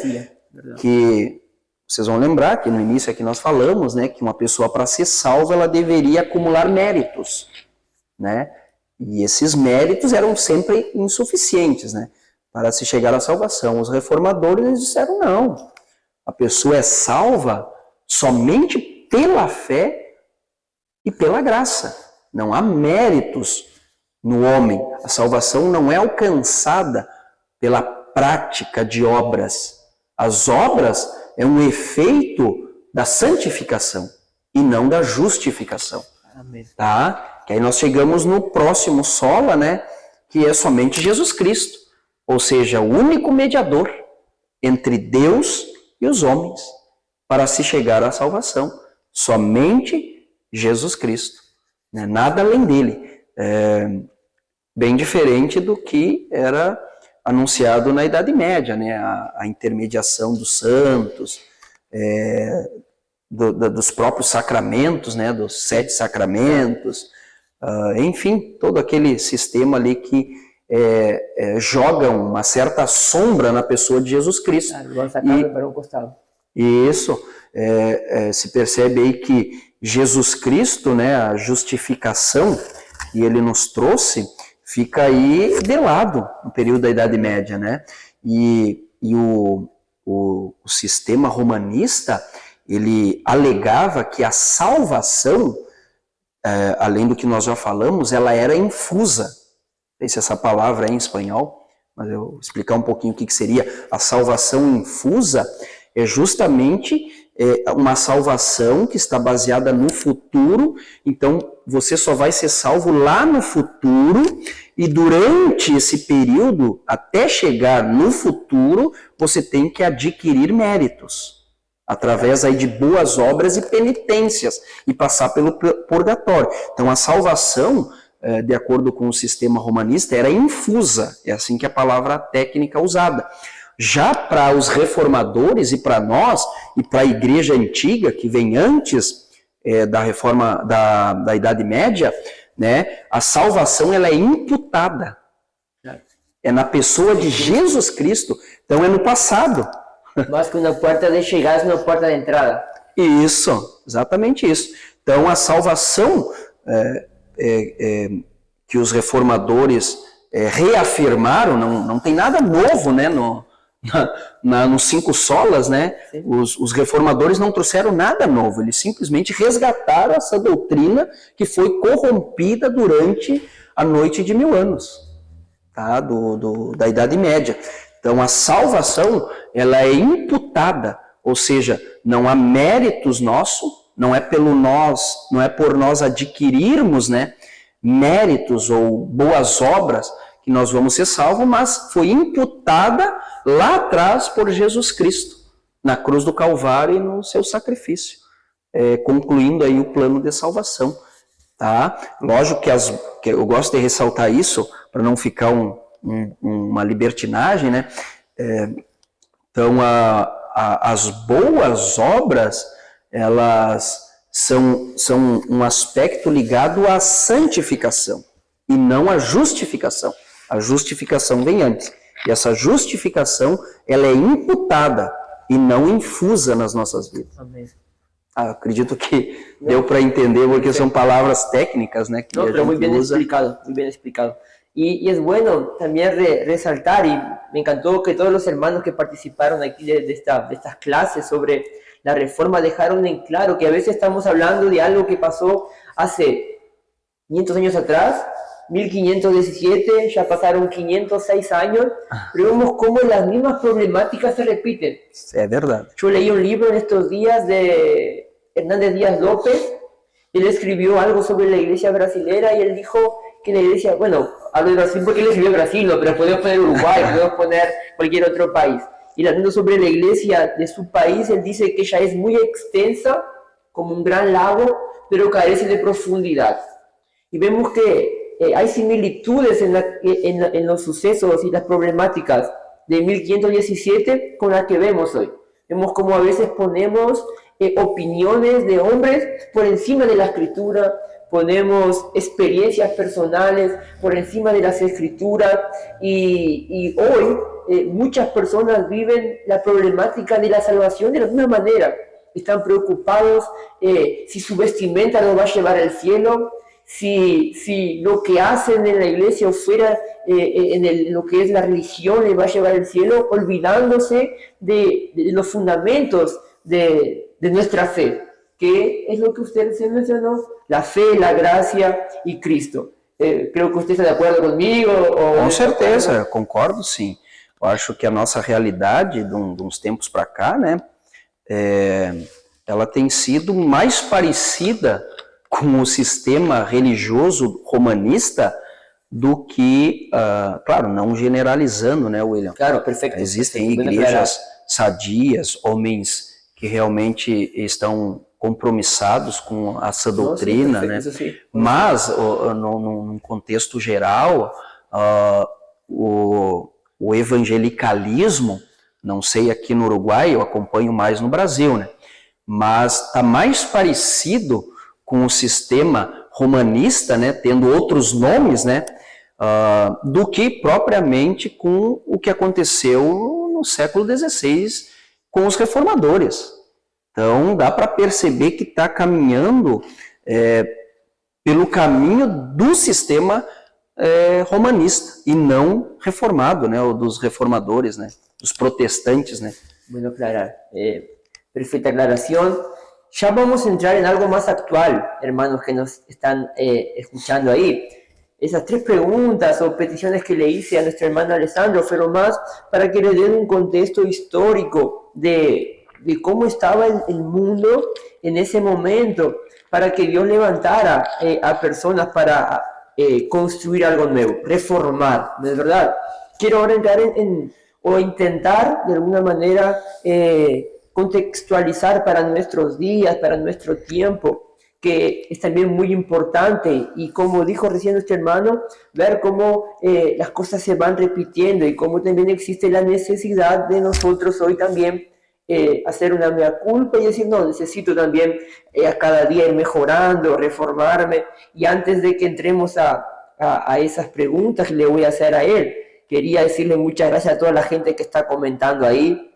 que vocês vão lembrar que no início aqui nós falamos, né, que uma pessoa para ser salva, ela deveria acumular méritos, né? E esses méritos eram sempre insuficientes, né, para se chegar à salvação. Os reformadores disseram não, a pessoa é salva somente pela fé e pela graça. Não há méritos no homem. A salvação não é alcançada pela prática de obras. As obras é um efeito da santificação e não da justificação. Amém. Tá? Que aí nós chegamos no próximo sola, né? Que é somente Jesus Cristo. Ou seja, o único mediador entre Deus e os homens para se chegar à salvação. Somente Jesus Cristo. Né? Nada além dele. Bem diferente do que era anunciado na Idade Média, né? A intermediação dos santos, dos próprios sacramentos, né? Dos 7 sacramentos, enfim, todo aquele sistema ali que joga uma certa sombra na pessoa de Jesus Cristo. Isso, se percebe aí que Jesus Cristo, né, a justificação que ele nos trouxe, fica aí de lado no período da Idade Média, né? E o sistema romanista, ele alegava que a salvação, além do que nós já falamos, ela era infusa. Não sei se essa palavra é em espanhol, mas eu vou explicar um pouquinho o que seria a salvação infusa. É justamente uma salvação que está baseada no futuro, então você só vai ser salvo lá no futuro, e durante esse período, até chegar no futuro, você tem que adquirir méritos, através aí de boas obras e penitências, e passar pelo purgatório. Então a salvação, de acordo com o sistema romanista, era infusa, é assim que é a palavra técnica usada. Já para os reformadores e para nós, e para a igreja antiga, que vem antes da reforma da Idade Média, né, a salvação ela é imputada. É na pessoa de Jesus Cristo, então é no passado. Mais que uma porta de chegada, uma porta de entrada. Isso, exatamente isso. Então a salvação que os reformadores reafirmaram, não tem nada novo, né, nos 5 solas, né? Os reformadores não trouxeram nada novo, eles simplesmente resgataram essa doutrina que foi corrompida durante a noite de 1000 anos, tá? Da Idade Média. Então a salvação, ela é imputada, ou seja, não há méritos nossos, não é por nós adquirirmos, né, méritos ou boas obras que nós vamos ser salvos, mas foi imputada lá atrás por Jesus Cristo, na cruz do Calvário e no seu sacrifício, concluindo aí o plano de salvação. Tá? Lógico que eu gosto de ressaltar isso, para não ficar uma libertinagem, né? Então, as boas obras, elas são um aspecto ligado à santificação, e não à justificação. A justificação vem antes. E essa justificação, ela é imputada e não infusa nas nossas vidas. Amém. Acredito que deu para entender, porque são palavras técnicas, né? Que pero muy bien explicado, muy bien explicado. Y es bueno también resaltar, y me encantó que todos los hermanos que participaron aquí de estas clases sobre la reforma dejaron en claro que a veces estamos hablando de algo que pasó hace 500 años atrás, 1517, ya pasaron 506 años, pero vemos cómo las mismas problemáticas se repiten. Es verdad. Yo leí un libro en estos días de Hernández Díaz López. Él escribió algo sobre la iglesia brasilera y él dijo que la iglesia, bueno, hablo de Brasil porque él escribió Brasil, ¿no? Pero podemos poner Uruguay, podemos poner cualquier otro país. Y hablando sobre la iglesia de su país, él dice que ella es muy extensa, como un gran lago, pero carece de profundidad. Y vemos que hay similitudes en los sucesos y las problemáticas de 1517 con las que vemos hoy. Vemos como a veces ponemos opiniones de hombres por encima de la escritura, ponemos experiencias personales por encima de las escrituras y hoy muchas personas viven la problemática de la salvación de la misma manera. Están preocupados si su vestimenta los va a llevar al cielo, si lo que hacen en la iglesia o fuera lo que es la religión les va a llevar al cielo, olvidándose de los fundamentos de nuestra fe, que es lo que usted se mencionó, la fe, la gracia e Cristo. Creo que usted está de acordo comigo? Com certeza, concordo sim. Eu acho que a nossa realidade de uns tempos para cá, né, ela tem sido mais parecida com o sistema religioso romanista do que, claro, não generalizando, né, William? Claro, perfeito. Existem igrejas sadias, homens que realmente estão compromissados com essa doutrina, né? Mas, num contexto geral, o evangelicalismo, não sei aqui no Uruguai, eu acompanho mais no Brasil, né? Mas está mais parecido com o sistema romanista, né, tendo outros nomes, né, do que propriamente com o que aconteceu no século XVI com os reformadores. Então, dá para perceber que está caminhando pelo caminho do sistema romanista e não reformado, né, ou dos reformadores, né, dos protestantes, né. Bueno, Clara, perfecta aclaración. Ya vamos a entrar en algo más actual, hermanos que nos están escuchando ahí. Esas 3 preguntas o peticiones que le hice a nuestro hermano Alessandro fueron más para que le den un contexto histórico de cómo estaba el mundo en ese momento, para que Dios levantara a personas para construir algo nuevo, reformar, ¿no es verdad? Quiero ahora entrar o intentar de alguna manera contextualizar para nuestros días, para nuestro tiempo, que es también muy importante, y como dijo recién nuestro hermano, ver cómo las cosas se van repitiendo y cómo también existe la necesidad de nosotros hoy también hacer una mea culpa y decir, no, necesito también a cada día ir mejorando, reformarme. Y antes de que entremos a esas preguntas que le voy a hacer a él, quería decirle muchas gracias a toda la gente que está comentando ahí.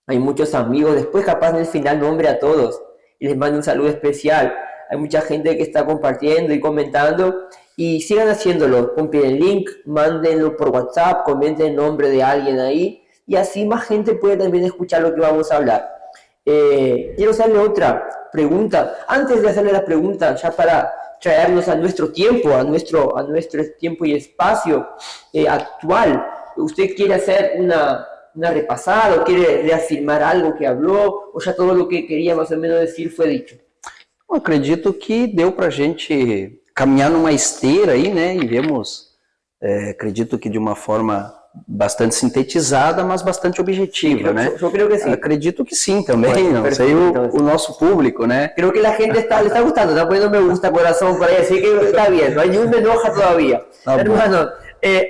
Hay muchos amigos, después capaz en el final nombre a todos y les mando un saludo especial. Hay mucha gente que está compartiendo y comentando, y sigan haciéndolo. Copien el link, mándenlo por WhatsApp, comenten el nombre de alguien ahí, y así más gente puede también escuchar lo que vamos a hablar. Quiero hacerle otra pregunta. Antes de hacerle la pregunta, ya para traernos a nuestro tiempo, a nuestro tiempo y espacio actual, ¿usted quiere hacer una repasada o quiere reafirmar algo que habló, o ya todo lo que quería más o menos decir fue dicho? Eu acredito que deu para a gente caminhar numa esteira aí, né, e vemos, acredito que de uma forma bastante sintetizada, mas bastante objetiva, né? Eu creio que sim. Acredito que sim também, bueno, não sei o nosso público, né? Creo que la gente le está gustando, está poniendo me gusta, corazón por ahí, así que está bien, no hay ni un me enoja todavía. Hermano,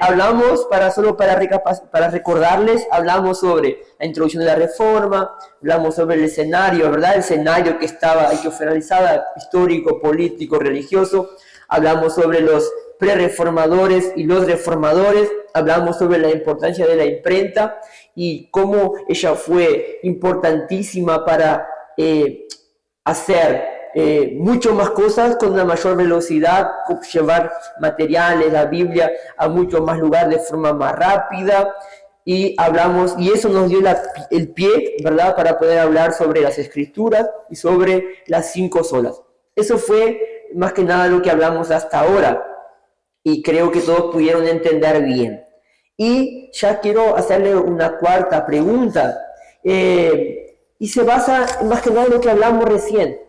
hablamos, para recordarles, hablamos sobre la introducción de la reforma, hablamos sobre el escenario, ¿verdad? El escenario que estaba finalizado, histórico, político, religioso. Hablamos sobre los pre-reformadores y los reformadores. Hablamos sobre la importancia de la imprenta y cómo ella fue importantísima para hacer mucho más cosas con una mayor velocidad, llevar materiales, la Biblia a mucho más lugar de forma más rápida, y hablamos, y eso nos dio el pie, ¿verdad?, para poder hablar sobre las escrituras y sobre las 5 solas. Eso fue más que nada lo que hablamos hasta ahora, y creo que todos pudieron entender bien. Y ya quiero hacerle una cuarta pregunta, y se basa más que nada en lo que hablamos recién.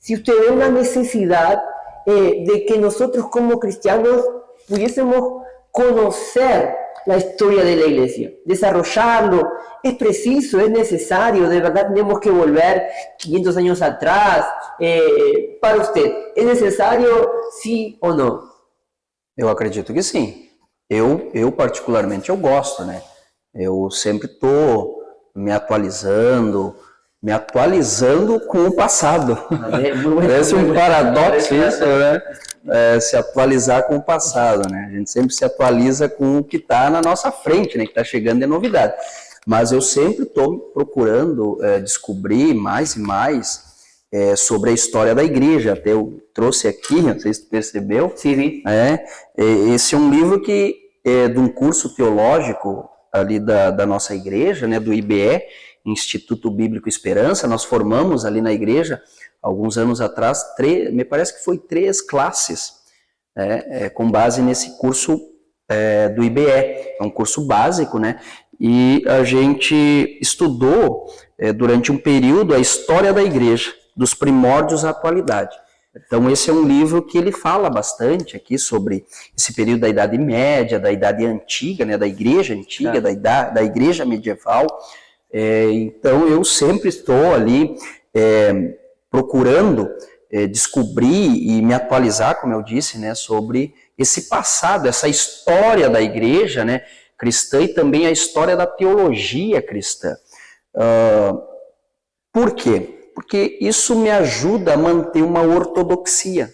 Si usted ve una necesidad de que nosotros como cristianos pudiésemos conocer la historia de la iglesia, desarrollarlo, es preciso, es necesario, de verdad tenemos que volver 500 años atrás. Para usted, ¿es necesario, sí o no? Eu acredito que sim. Eu particularmente, eu gosto, né? Eu sempre estou me atualizando, me atualizando com o passado. Parece um paradoxo isso, né? Se atualizar com o passado, né? A gente sempre se atualiza com o que está na nossa frente, né? Que está chegando de novidade. Mas eu sempre estou procurando descobrir mais e mais sobre a história da igreja. Até eu trouxe aqui, não sei se tu percebeu. Sim. Esse é um livro que é de um curso teológico ali da nossa igreja, né? Do IBE, Instituto Bíblico Esperança. Nós formamos ali na igreja, alguns anos atrás, me parece que foi 3 classes, com base nesse curso do IBE. É um curso básico, né? E a gente estudou durante um período a história da igreja, dos primórdios à atualidade. Então esse é um livro que ele fala bastante aqui sobre esse período da Idade Média, da Idade Antiga, né? Da Igreja Antiga, da Igreja Medieval. Então eu sempre estou ali procurando descobrir e me atualizar, como eu disse, né, sobre esse passado, essa história da igreja, né, cristã, e também a história da teologia cristã. Por quê? Porque isso me ajuda a manter uma ortodoxia.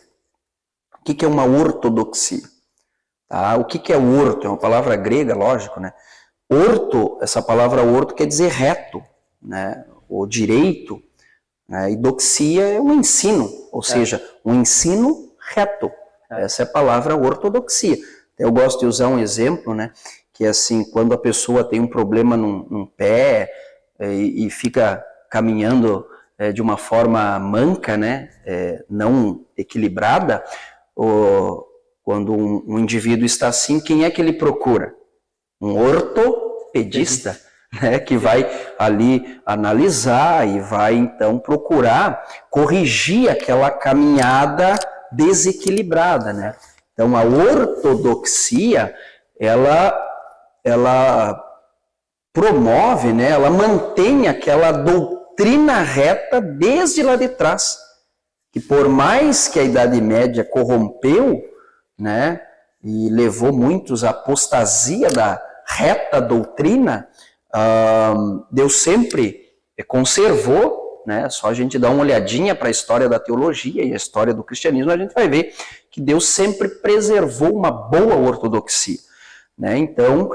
O que é uma ortodoxia? Tá? O que é orto? É uma palavra grega, lógico, né? Orto, essa palavra orto quer dizer reto, né? Ou direito, né? E doxia é um ensino, ou seja, um ensino reto. Essa é a palavra ortodoxia. Eu gosto de usar um exemplo, né? Que é assim, quando a pessoa tem um problema num pé e fica caminhando de uma forma manca, né? Não equilibrada, quando um indivíduo está assim, quem é que ele procura? Um ortopedista, né, que vai ali analisar e vai então procurar corrigir aquela caminhada desequilibrada, né? Então a ortodoxia, ela promove, né, ela mantém aquela doutrina reta desde lá de trás, que por mais que a Idade Média corrompeu, né, e levou muitos à apostasia da reta doutrina, Deus sempre conservou, né? Só a gente dá uma olhadinha para a história da teologia e a história do cristianismo, a gente vai ver que Deus sempre preservou uma boa ortodoxia, né? Então,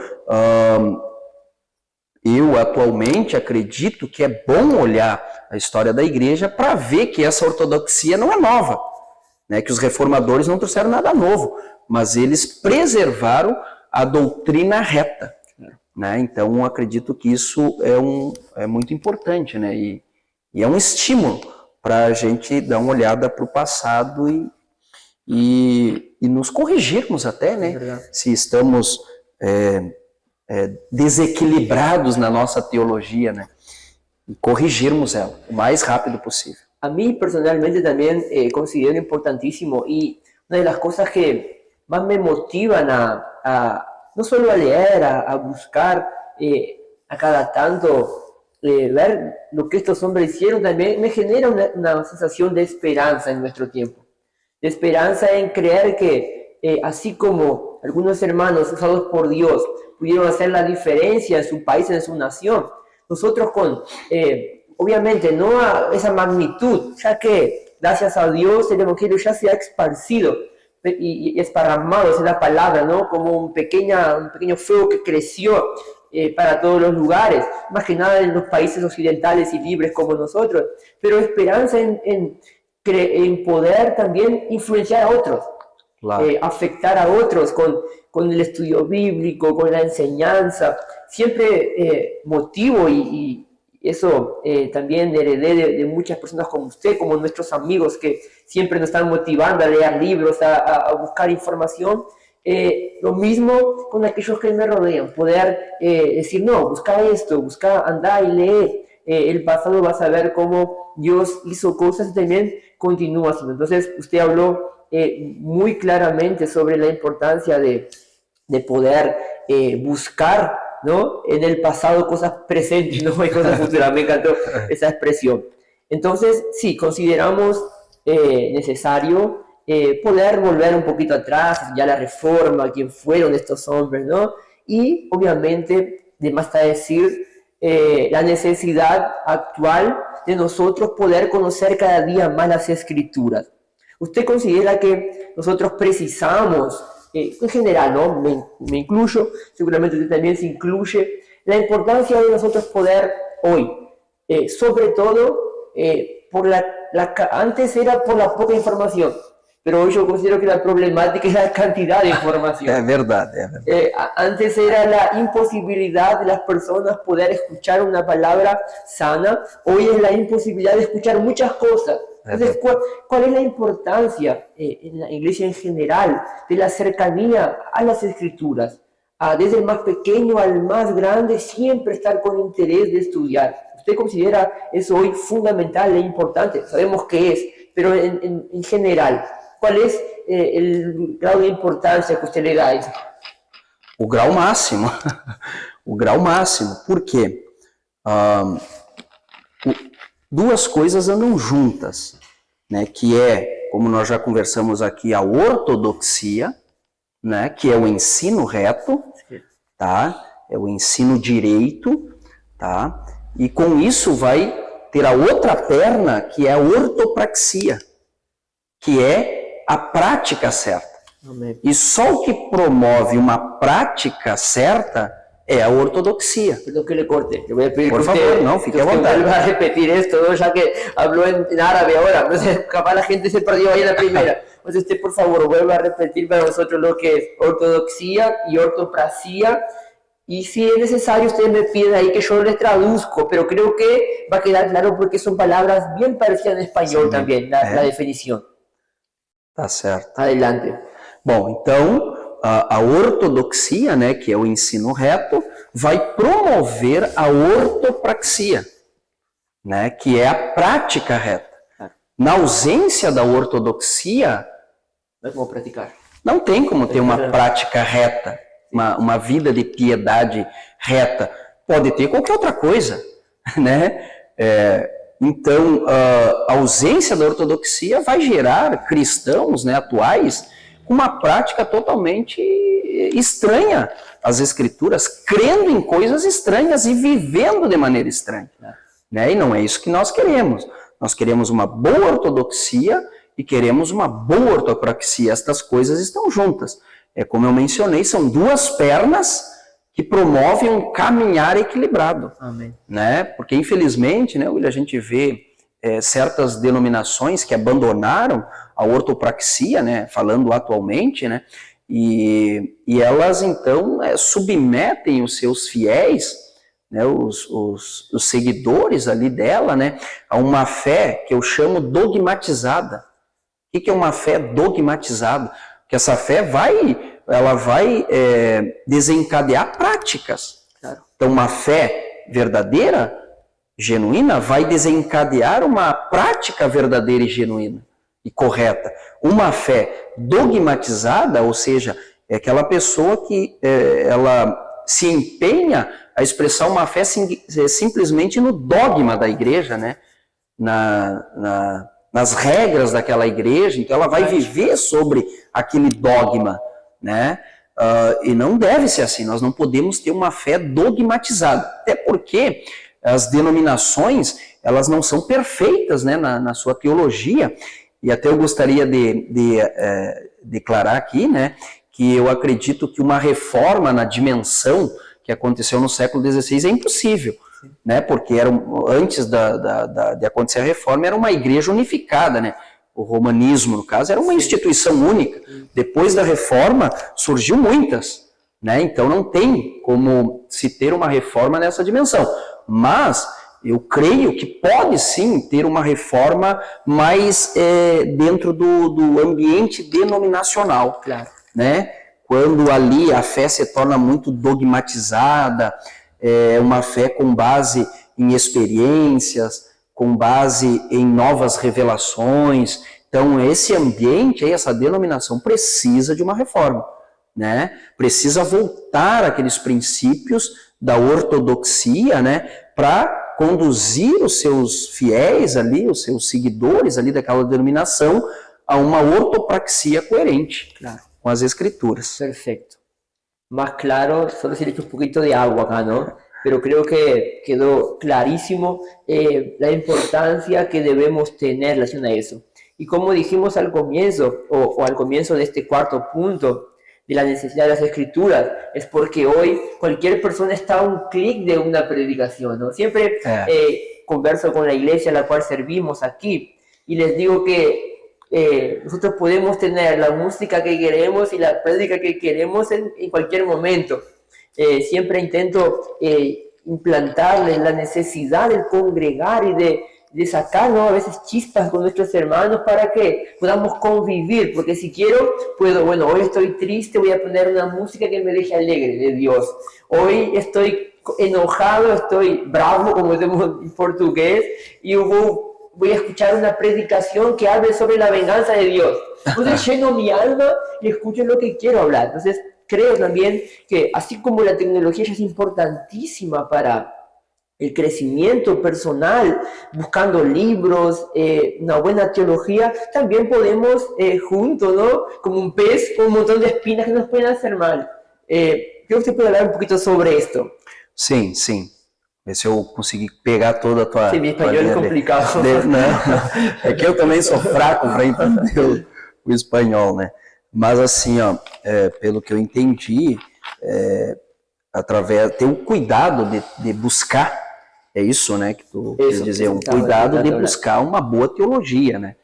eu atualmente acredito que é bom olhar a história da igreja para ver que essa ortodoxia não é nova, né? Que os reformadores não trouxeram nada novo, mas eles preservaram a doutrina reta, né? Então, acredito que isso é muito importante, né? E é um estímulo para a gente dar uma olhada para o passado e nos corrigirmos até, né? Se estamos desequilibrados na nossa teologia, né? E corrigirmos ela o mais rápido possível. A mí personalmente también considero importantísimo, y una de las cosas que más me motivan no solo a leer, a buscar a cada tanto ver lo que estos hombres hicieron, también me genera una sensación de esperanza en nuestro tiempo. De esperanza en creer que así como algunos hermanos usados por Dios pudieron hacer la diferencia en su país, en su nación, nosotros obviamente no a esa magnitud, ya que gracias a Dios el Evangelio ya se ha esparcido y esparramado, esa es la palabra, ¿no? Como un pequeño fuego que creció para todos los lugares, más que nada en los países occidentales y libres como nosotros, pero esperanza en poder también influenciar a otros, claro. Afectar a otros con el estudio bíblico, con la enseñanza, siempre motivo y eso también heredé de muchas personas como usted, como nuestros amigos que siempre nos están motivando a leer libros, a buscar información. Lo mismo con aquellos que me rodean, poder decir, no, busca esto, busca, andar y leer. El pasado vas a ver cómo Dios hizo cosas y también continúa haciendo. Entonces, usted habló muy claramente sobre la importancia de poder buscar, ¿no? En el pasado cosas presentes, no hay cosas futuras. Me encantó esa expresión. Entonces, sí, consideramos necesario poder volver un poquito atrás, ya la reforma, quién fueron estos hombres, ¿no? Y obviamente, de más está decir, la necesidad actual de nosotros poder conocer cada día más las Escrituras. ¿Usted considera que nosotros precisamos, en general, ¿no? Me incluyo, seguramente usted también se incluye, la importancia de nosotros poder hoy, sobre todo, antes era por la poca información, pero hoy yo considero que la problemática es la cantidad de información. É verdade, é verdade. Antes era la imposibilidad de las personas poder escuchar una palabra sana, hoy es la imposibilidad de escuchar muchas cosas. Entonces, ¿cuál es la importancia en la iglesia en general de la cercanía a las Escrituras? Desde el más pequeño al más grande, siempre estar con interés de estudiar. ¿Usted considera eso hoy fundamental e importante? Sabemos que es, pero en general, ¿cuál es el grado de importancia que usted le da a eso? O grau máximo. O grau máximo. Por quê? Duas coisas andam juntas, né? Que é, como nós já conversamos aqui, a ortodoxia, né? Que é o ensino reto, tá? É o ensino direito, tá? E com isso vai ter a outra perna, que é a ortopraxia, que é a prática certa. Amém. E só o que promove uma prática certa é a ortodoxia. Perdón que le corte. Yo voy a pedir Por que favor, usted, no, fique que a usted vontade. vuelva a repetir esto, ¿no? Ya que habló en árabe ahora. Entonces, capaz la gente se perdió ahí en la primera. Entonces, usted, por favor, vuelva a repetir para nosotros lo que es ortodoxia y ortopraxia. Y si es necesario, ustedes me piden ahí que yo les traduzco, pero creo que va a quedar claro porque son palabras bien parecidas en español Sim, también, la definición. Tá certo. Adelante. Bom, então, a ortodoxia, né, que é o ensino reto, vai promover a ortopraxia, né, que é a prática reta. Na ausência da ortodoxia, No hay cómo practicar. não tem como ter uma prática reta, uma vida de piedade reta. Pode ter qualquer outra coisa, né? Então, a ausência da ortodoxia vai gerar cristãos, né, atuais com uma prática totalmente estranha às Escrituras, crendo em coisas estranhas e vivendo de maneira estranha. Né? E não é isso que nós queremos. Nós queremos uma boa ortodoxia e queremos uma boa ortopraxia. Estas coisas estão juntas. Como eu mencionei, são duas pernas que promovem um caminhar equilibrado. Amém. Né? Porque, infelizmente, né, a gente vê certas denominações que abandonaram a ortopraxia, né, falando atualmente, né, e elas, então, submetem os seus fiéis, né, os seguidores ali dela, né, a uma fé que eu chamo dogmatizada. O que é uma fé dogmatizada? Porque essa fé vai desencadear práticas. Claro. Então, uma fé verdadeira, genuína, vai desencadear uma prática verdadeira e genuína e correta. Uma fé dogmatizada, ou seja, é aquela pessoa que ela se empenha a expressar uma fé simplesmente no dogma da igreja, né? Nas regras daquela igreja, então ela vai viver sobre aquele dogma, né? E não deve ser assim, nós não podemos ter uma fé dogmatizada, até porque as denominações, elas não são perfeitas, né, na sua teologia, e até eu gostaria de declarar aqui, né, que eu acredito que uma reforma na dimensão que aconteceu no século XVI é impossível, né, porque antes de acontecer a reforma era uma igreja unificada, né, o romanismo, no caso, era uma instituição única. Depois da reforma, surgiu muitas, né, então não tem como se ter uma reforma nessa dimensão. Mas eu creio que pode sim ter uma reforma mais dentro do ambiente denominacional, Claro. né? Quando ali a fé se torna muito dogmatizada, uma fé com base em experiências, com base em novas revelações. Então esse ambiente, essa denominação precisa de uma reforma, né? Precisa voltar àqueles princípios da ortodoxia, né, para conduzir os seus fiéis ali, os seus seguidores ali daquela denominação a uma ortopraxia coerente, Claro. Com as Escrituras. Perfecto. Más claro, solo se le echa un poquito de agua acá, ¿no? pero creo que quedó clarísimo la importancia que debemos tener en relación a eso. Y como dijimos al comienzo, o al comienzo de este cuarto punto, de la necesidad de las escrituras, es porque hoy cualquier persona está a un clic de una predicación, ¿no? Siempre converso con la iglesia a la cual servimos aquí y les digo que nosotros podemos tener la música que queremos y la prédica que queremos en cualquier momento. Siempre intento implantarles la necesidad de congregar y de sacar, ¿no?, a veces chispas con nuestros hermanos para que podamos convivir, porque si quiero, puedo, bueno, hoy estoy triste, voy a poner una música que me deje alegre de Dios. Hoy estoy enojado, estoy bravo, como decimos en portugués, y voy a escuchar una predicación que hable sobre la venganza de Dios. Entonces lleno mi alma y escucho lo que quiero hablar. Entonces creo también que así como la tecnología ya es importantísima para el crecimiento personal, buscando libros, una buena teología, también podemos juntos, ¿no?, como un pez con un montón de espinas que nos pueden hacer mal. Creo que você pode hablar um pouquinho sobre isso. Sim, sim. Ver se eu consegui pegar toda a tua... Sim, meu espanhol é complicado. Não, é que eu também sou fraco para entender o espanhol, né? Mas assim, ó, pelo que eu entendi, através ter o cuidado de buscar, é isso, né, que tu quer dizer, um cuidado de buscar uma boa teologia, né?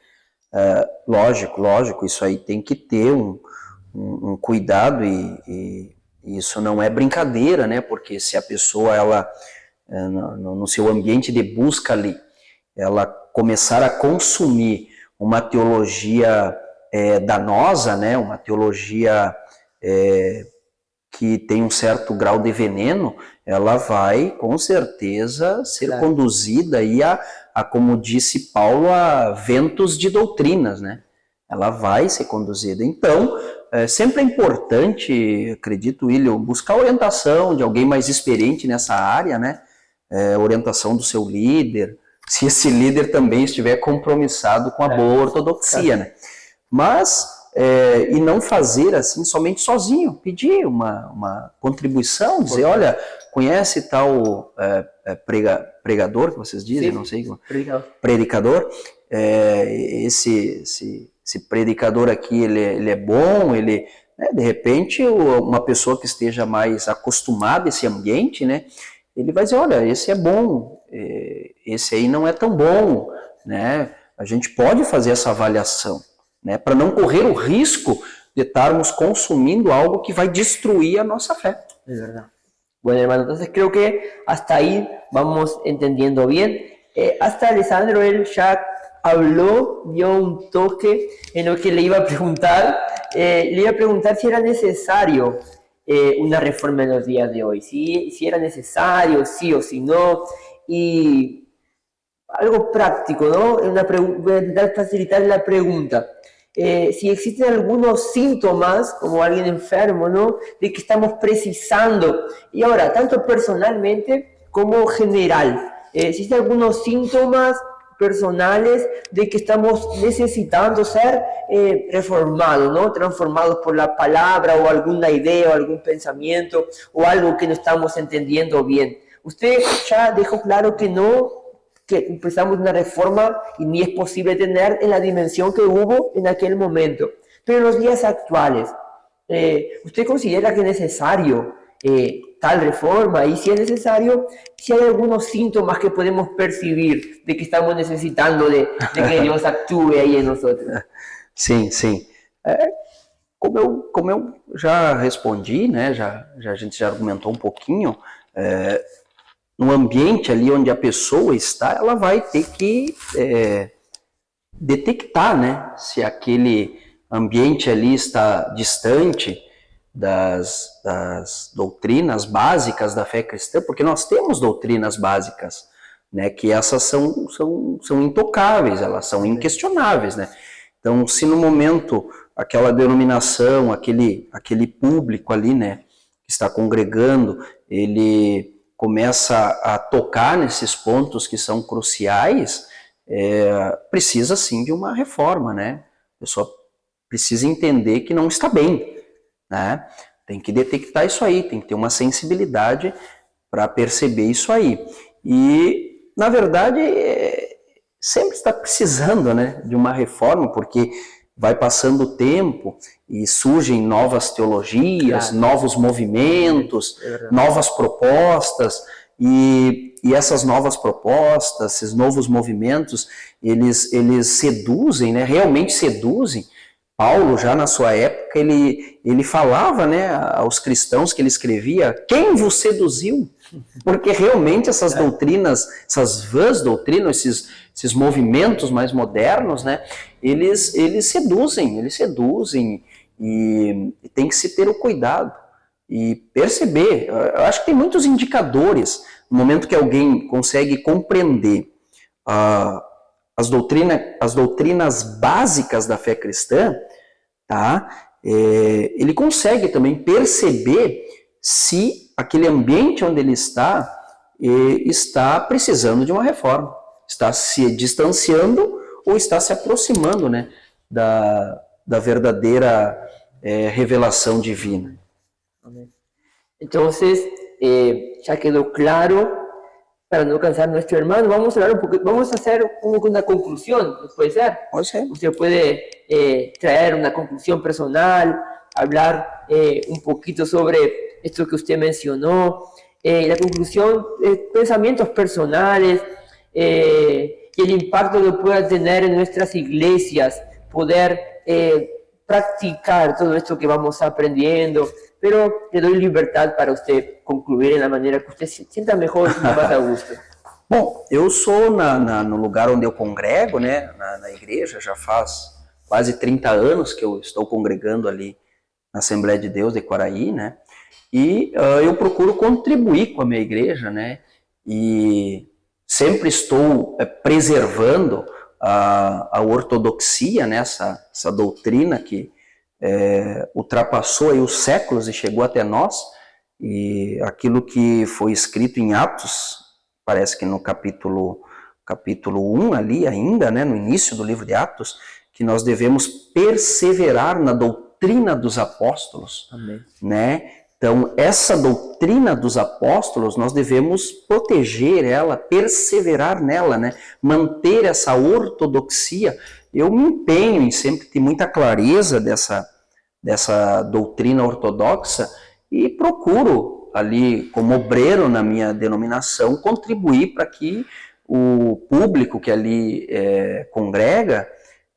Lógico, isso aí tem que ter um cuidado e isso não é brincadeira, né? Porque se a pessoa, ela no seu ambiente de busca ali, ela começar a consumir uma teologia danosa, né? Uma teologia que tem um certo grau de veneno, ela vai, com certeza, ser conduzida aí a, como disse Paulo, a ventos de doutrinas, né? Ela vai ser conduzida. Então, sempre é importante, acredito, William, buscar orientação de alguém mais experiente nessa área, né? Orientação do seu líder, se esse líder também estiver compromissado com a boa ortodoxia, né? Mas, e não fazer assim somente sozinho, pedir uma contribuição, dizer, olha, conhece tal pregador, que vocês dizem, não sei, predicador, esse predicador aqui, ele é bom, ele, né, de repente, uma pessoa que esteja mais acostumada a esse ambiente, né, ele vai dizer, olha, esse é bom, esse aí não é tão bom, né, a gente pode fazer essa avaliação, né, para não correr o risco de estarmos consumindo algo que vai destruir a nossa fé. É verdade. Bueno, hermano, entonces creo que hasta ahí vamos entendiendo bien. Hasta Alessandro, él ya habló, dio un toque en lo que le iba a preguntar. Le iba a preguntar si era necesario una reforma en los días de hoy, si era necesario, sí o si no. Y algo práctico, ¿no? Voy a intentar facilitar la pregunta. Si existen algunos síntomas, como alguien enfermo, ¿no?, de que estamos precisando, y ahora, tanto personalmente como general, existen algunos síntomas personales de que estamos necesitando ser reformados, ¿no?, transformados por la palabra o alguna idea o algún pensamiento o algo que no estamos entendiendo bien. Usted ya dejó claro que no, que empezamos una reforma y ni es posible tener en la dimensión que hubo en aquel momento. Pero en los días actuales, ¿usted considera que es necesario tal reforma? Y si es necesario, si hay algunos síntomas que podemos percibir de que estamos necesitando de que Dios actúe aí em nós. Sim, sim. Como eu já respondi, né, a gente já argumentou um pouquinho, no ambiente ali onde a pessoa está, ela vai ter que detectar, né, se aquele ambiente ali está distante das doutrinas básicas da fé cristã, porque nós temos doutrinas básicas, né, que essas são intocáveis, elas são inquestionáveis, né. Então, se no momento aquela denominação, aquele público ali, né, que está congregando, ele começa a tocar nesses pontos que são cruciais, precisa sim de uma reforma, né? A pessoa precisa entender que não está bem, né? Tem que detectar isso aí, tem que ter uma sensibilidade para perceber isso aí. E, na verdade, sempre está precisando, né, de uma reforma, porque vai passando o tempo e surgem novas teologias, novos movimentos, novas propostas, e essas novas propostas, esses novos movimentos, eles seduzem, né, realmente seduzem. Paulo, já na sua época, ele falava, né, aos cristãos que ele escrevia: quem vos seduziu? Porque realmente essas doutrinas, essas vãs doutrinas, esses movimentos mais modernos, né, eles seduzem, e tem que se ter o cuidado e perceber. Eu acho que tem muitos indicadores no momento que alguém consegue compreender as doutrinas básicas da fé cristã, tá? Ele consegue também perceber se aquele ambiente onde ele está precisando de uma reforma, está se distanciando ou está se aproximando, né, da verdadeira revelação divina. Entonces, ya quedó claro. Para no cansar a nuestro hermano, vamos a hablar un poquito, vamos a hacer una conclusión, ¿puede ser? Usted puede traer una conclusión personal, hablar un poquito sobre esto que usted mencionó, la conclusión, pensamientos personales, y el impacto que pueda tener en nuestras iglesias, poder practicar todo esto que vamos aprendiendo, pero le doy libertad para usted concluir en la manera que usted se sienta mejor y más a gusto. Bom, eu sou no lugar onde eu congrego, né, na igreja, já faz quase 30 anos que eu estou congregando ali na Assembleia de Deus de Quaraí, né, e eu procuro contribuir com a minha igreja, né, e sempre estou preservando a ortodoxia, né, essa doutrina que ultrapassou aí os séculos e chegou até nós, e aquilo que foi escrito em Atos, parece que no capítulo 1 ali ainda, né, no início do livro de Atos, que nós devemos perseverar na doutrina dos apóstolos. Amém. Né? Então, essa doutrina dos apóstolos, nós devemos proteger ela, perseverar nela, né? Manter essa ortodoxia. Eu me empenho em sempre ter muita clareza dessa doutrina ortodoxa e procuro ali, como obreiro na minha denominação, contribuir para que o público que ali congrega,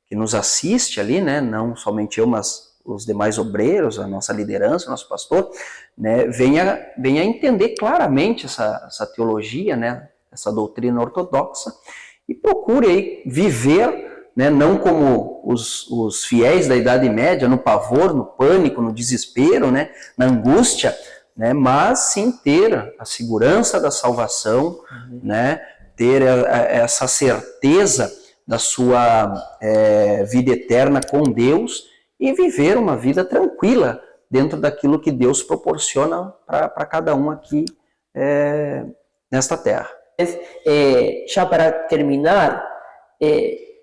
que nos assiste ali, né, não somente eu, mas os demais obreiros, a nossa liderança, o nosso pastor, né, venha entender claramente essa teologia, né, essa doutrina ortodoxa, e procure aí viver, né, não como os fiéis da Idade Média, no pavor, no pânico, no desespero, né, na angústia, né, mas sim ter a segurança da salvação, né, ter essa certeza da sua vida eterna com Deus e viver uma vida tranquila dentro daquilo que Deus proporciona para cada um aqui nesta terra. Já para terminar,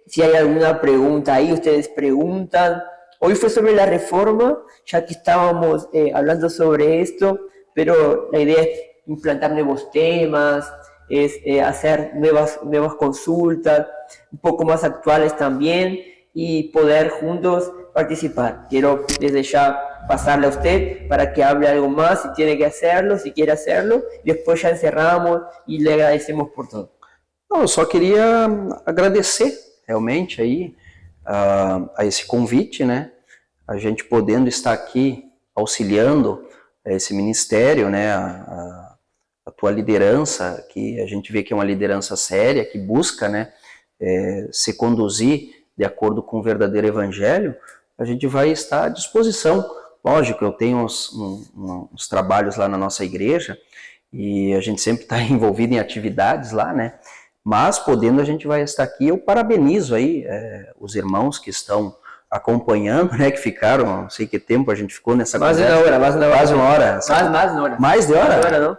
si hay alguna pregunta ahí, ustedes preguntan. Hoy fue sobre la reforma, ya que estábamos hablando sobre esto, pero la idea es implantar nuevos temas, es hacer nuevas consultas, un poco más actuales también, y poder juntos participar. Quiero desde ya pasarle a usted para que hable algo más, si tiene que hacerlo, si quiere hacerlo, y después ya encerramos y le agradecemos por todo. Não, eu só queria agradecer realmente aí a esse convite, né? A gente podendo estar aqui auxiliando esse ministério, né? A tua liderança, que a gente vê que é uma liderança séria, que busca, né, se conduzir de acordo com o verdadeiro evangelho, a gente vai estar à disposição. Lógico, eu tenho uns trabalhos lá na nossa igreja e a gente sempre está envolvido em atividades lá, né? Mas podendo, a gente vai estar aqui. Eu parabenizo aí os irmãos que estão acompanhando, né, que ficaram, não sei que tempo a gente ficou nessa conversa. Mais uma hora. Mais de uma hora. Mais de hora? Mais de hora, não?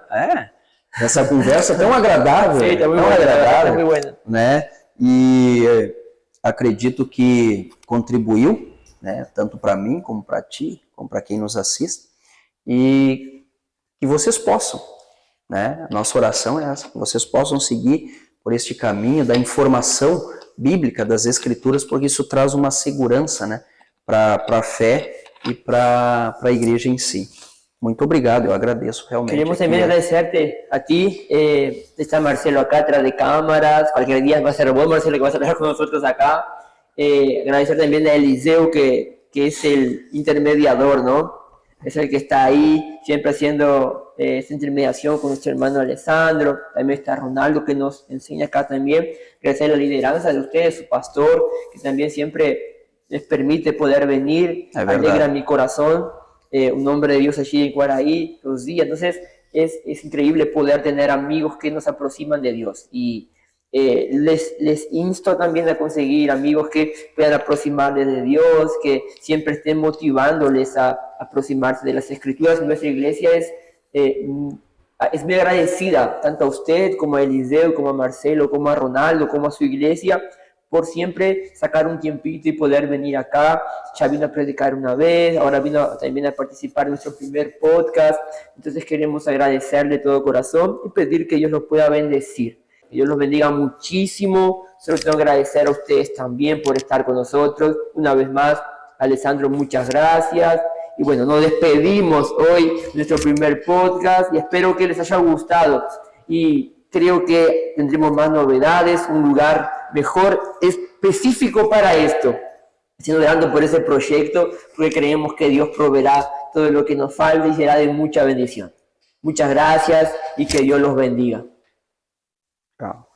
Essa conversa tão agradável. Sim, tá muito tão agradável, muito buena. Né? E acredito que contribuiu, né, tanto para mim, como para ti, como para quem nos assiste, e que vocês possam né? A nossa oração é essa, que vocês possam seguir por este caminho da informação bíblica das Escrituras, porque isso traz uma segurança, né, para a fé e para a igreja em si. Muito obrigado, eu agradeço realmente. Queremos también agradecerte a ti, está Marcelo acá atrás de cámaras, cualquier día va a ser vos, Marcelo, que vas a hablar con nosotros acá. Agradecer también a Eliseo, que es el intermediador, ¿no? Es el que está ahí, siempre haciendo esta intermediación con nuestro hermano Alessandro. También está Ronaldo, que nos enseña acá también. Agradecer la lideranza de ustedes, su pastor, que también siempre les permite poder venir. Alegra mi corazón. Un hombre de Dios allí en Guaraí, los días. Entonces, es increíble poder tener amigos que nos aproximan de Dios. Y les insto también a conseguir amigos que puedan aproximarles de Dios, que siempre estén motivándoles a aproximarse de las Escrituras. Nuestra iglesia es muy agradecida, tanto a usted, como a Eliseo, como a Marcelo, como a Ronaldo, como a su iglesia, por siempre sacar un tiempito y poder venir acá. Ya vino a predicar una vez, ahora vino también a participar en nuestro primer podcast. Entonces queremos agradecerle de todo corazón y pedir que Dios los pueda bendecir. Que Dios los bendiga muchísimo. Solo tengo que agradecer a ustedes también por estar con nosotros. Una vez más, Alessandro, muchas gracias. Y bueno, nos despedimos hoy de nuestro primer podcast y espero que les haya gustado. Y creo que tendremos más novedades, un lugar mejor específico para esto. Siendo orando por ese proyecto, porque creemos que Dios proveerá todo lo que nos falte y será de mucha bendición. Muchas gracias y que Dios los bendiga. Chao.